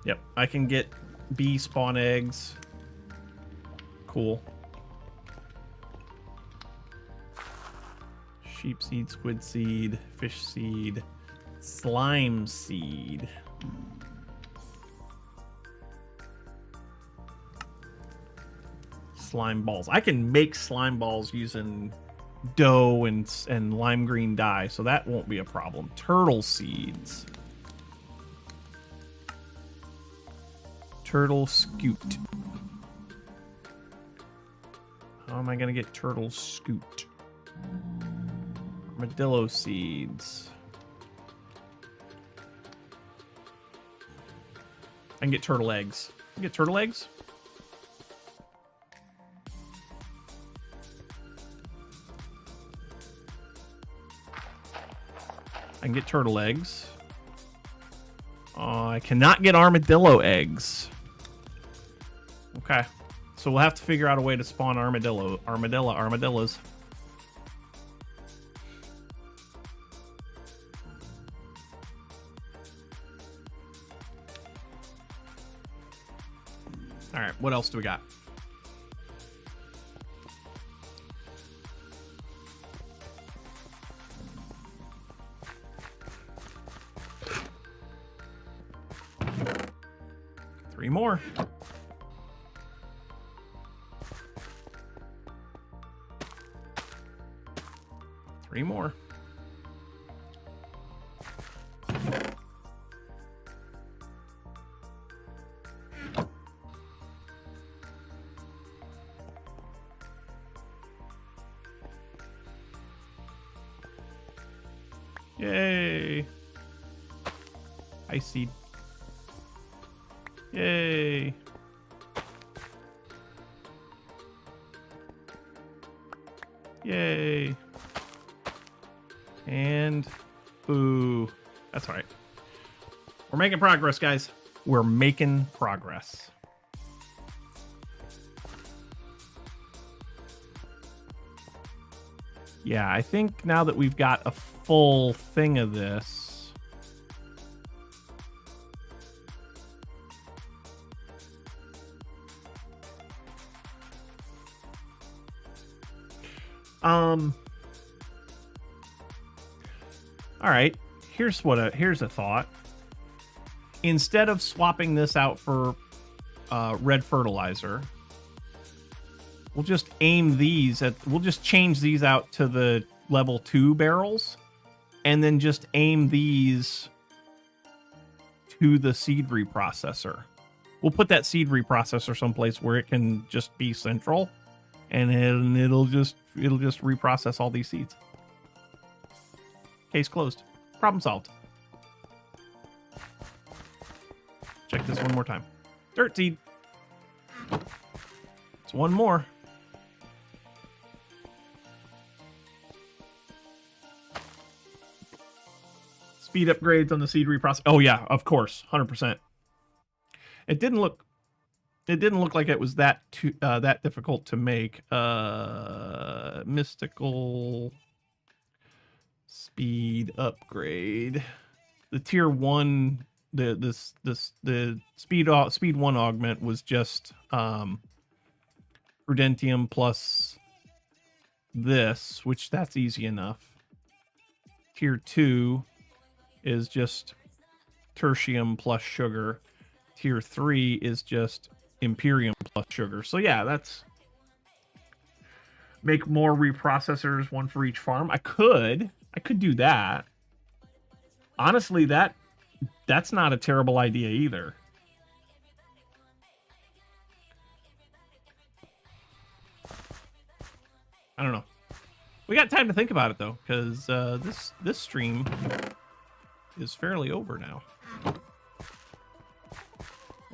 Yep, I can get bee spawn eggs. Cool. Sheep seed, squid seed, fish seed, slime seed. Slime balls. I can make slime balls using dough and lime green dye, so that won't be a problem. Turtle seeds. Turtle scoot. How am I going to get turtle scoot? Armadillo seeds. I can get turtle eggs. I can get turtle eggs? I can get turtle eggs. I cannot get armadillo eggs. Okay. So we'll have to figure out a way to spawn armadillos. All right, what else do we got? Three more. Three more. Yay. Ice seed. Yay. Yay. And boo. That's all right. We're making progress, guys. We're making progress. Yeah, I think now that we've got a full thing of this, all right, here's a thought. Instead of swapping this out for red fertilizer, we'll just aim these at, we'll just change these out to the level 2 barrels and then just aim these to the seed reprocessor. We'll put that seed reprocessor someplace where it can just be central, and it'll just reprocess all these seeds. Case closed. Problem solved. Check this one more time. Dirt seed. It's one more. Speed upgrades on the seed reprocess. Oh yeah, of course, 100%. It didn't look like it was that difficult to make. Mystical speed upgrade. The tier 1, the speed 1 augment was just Prudentium plus this, which that's easy enough. Tier 2 is just tertium plus sugar. Tier 3 is just imperium plus sugar. So yeah, that's make more reprocessors, one for each farm. I could do that. Honestly, that's not a terrible idea either. I don't know. We got time to think about it though, because this stream is fairly over now. We'll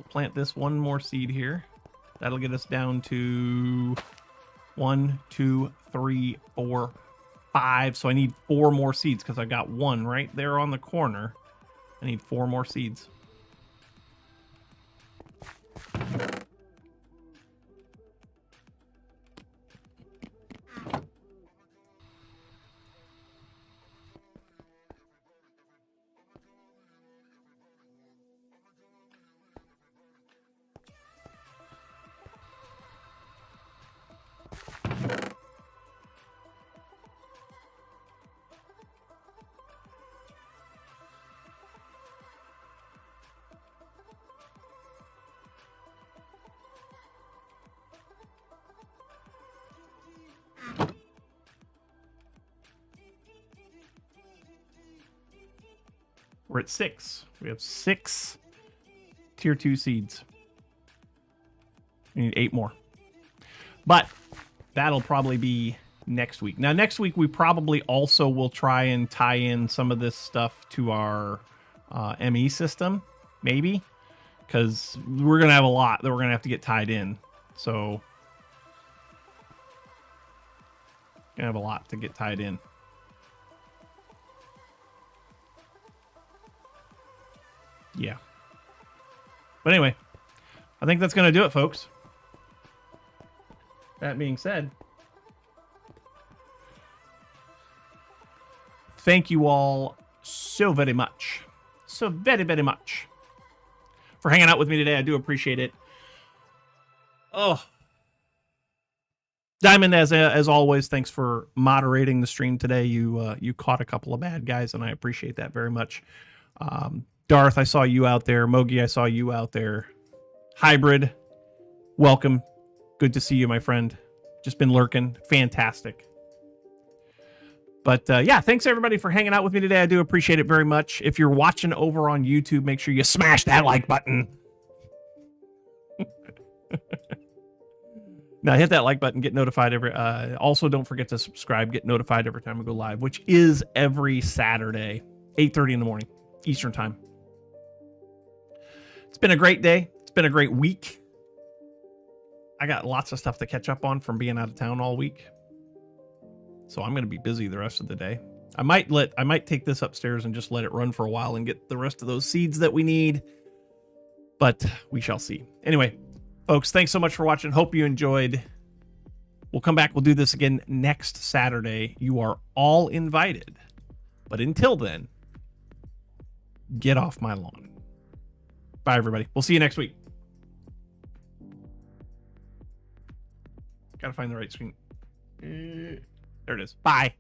plant this one more seed here. That'll get us down to 1, 2, 3, 4, 5. So I need 4 more seeds because I got one right there on the corner. I need 4 more seeds. We're at 6. We have 6 tier 2 seeds. We need 8 more. But that'll probably be next week. Now, next week, we probably also will try and tie in some of this stuff to our ME system, maybe. Because we're going to have a lot that we're going to have to get tied in. So, going to have a lot to get tied in. Yeah. But anyway, I think that's going to do it, folks. That being said, thank you all so very much. So very, very much for hanging out with me today. I do appreciate it. Oh. Diamond, as always, thanks for moderating the stream today. You caught a couple of bad guys, and I appreciate that very much. Darth, I saw you out there. Mogi, I saw you out there. Hybrid, welcome. Good to see you, my friend. Just been lurking. Fantastic. But yeah, thanks everybody for hanging out with me today. I do appreciate it very much. If you're watching over on YouTube, make sure you smash that like button. Now hit that like button, get notified every. Also, don't forget to subscribe, get notified every time we go live, which is every Saturday, 8:30 in the morning, Eastern time. It's been a great day. It's been a great week. I got lots of stuff to catch up on from being out of town all week. So I'm going to be busy the rest of the day. I might take this upstairs and just let it run for a while and get the rest of those seeds that we need. But we shall see. Anyway, folks, thanks so much for watching. Hope you enjoyed. We'll come back. We'll do this again next Saturday. You are all invited. But until then, get off my lawn. Bye, everybody. We'll see you next week. Gotta find the right screen. There it is. Bye.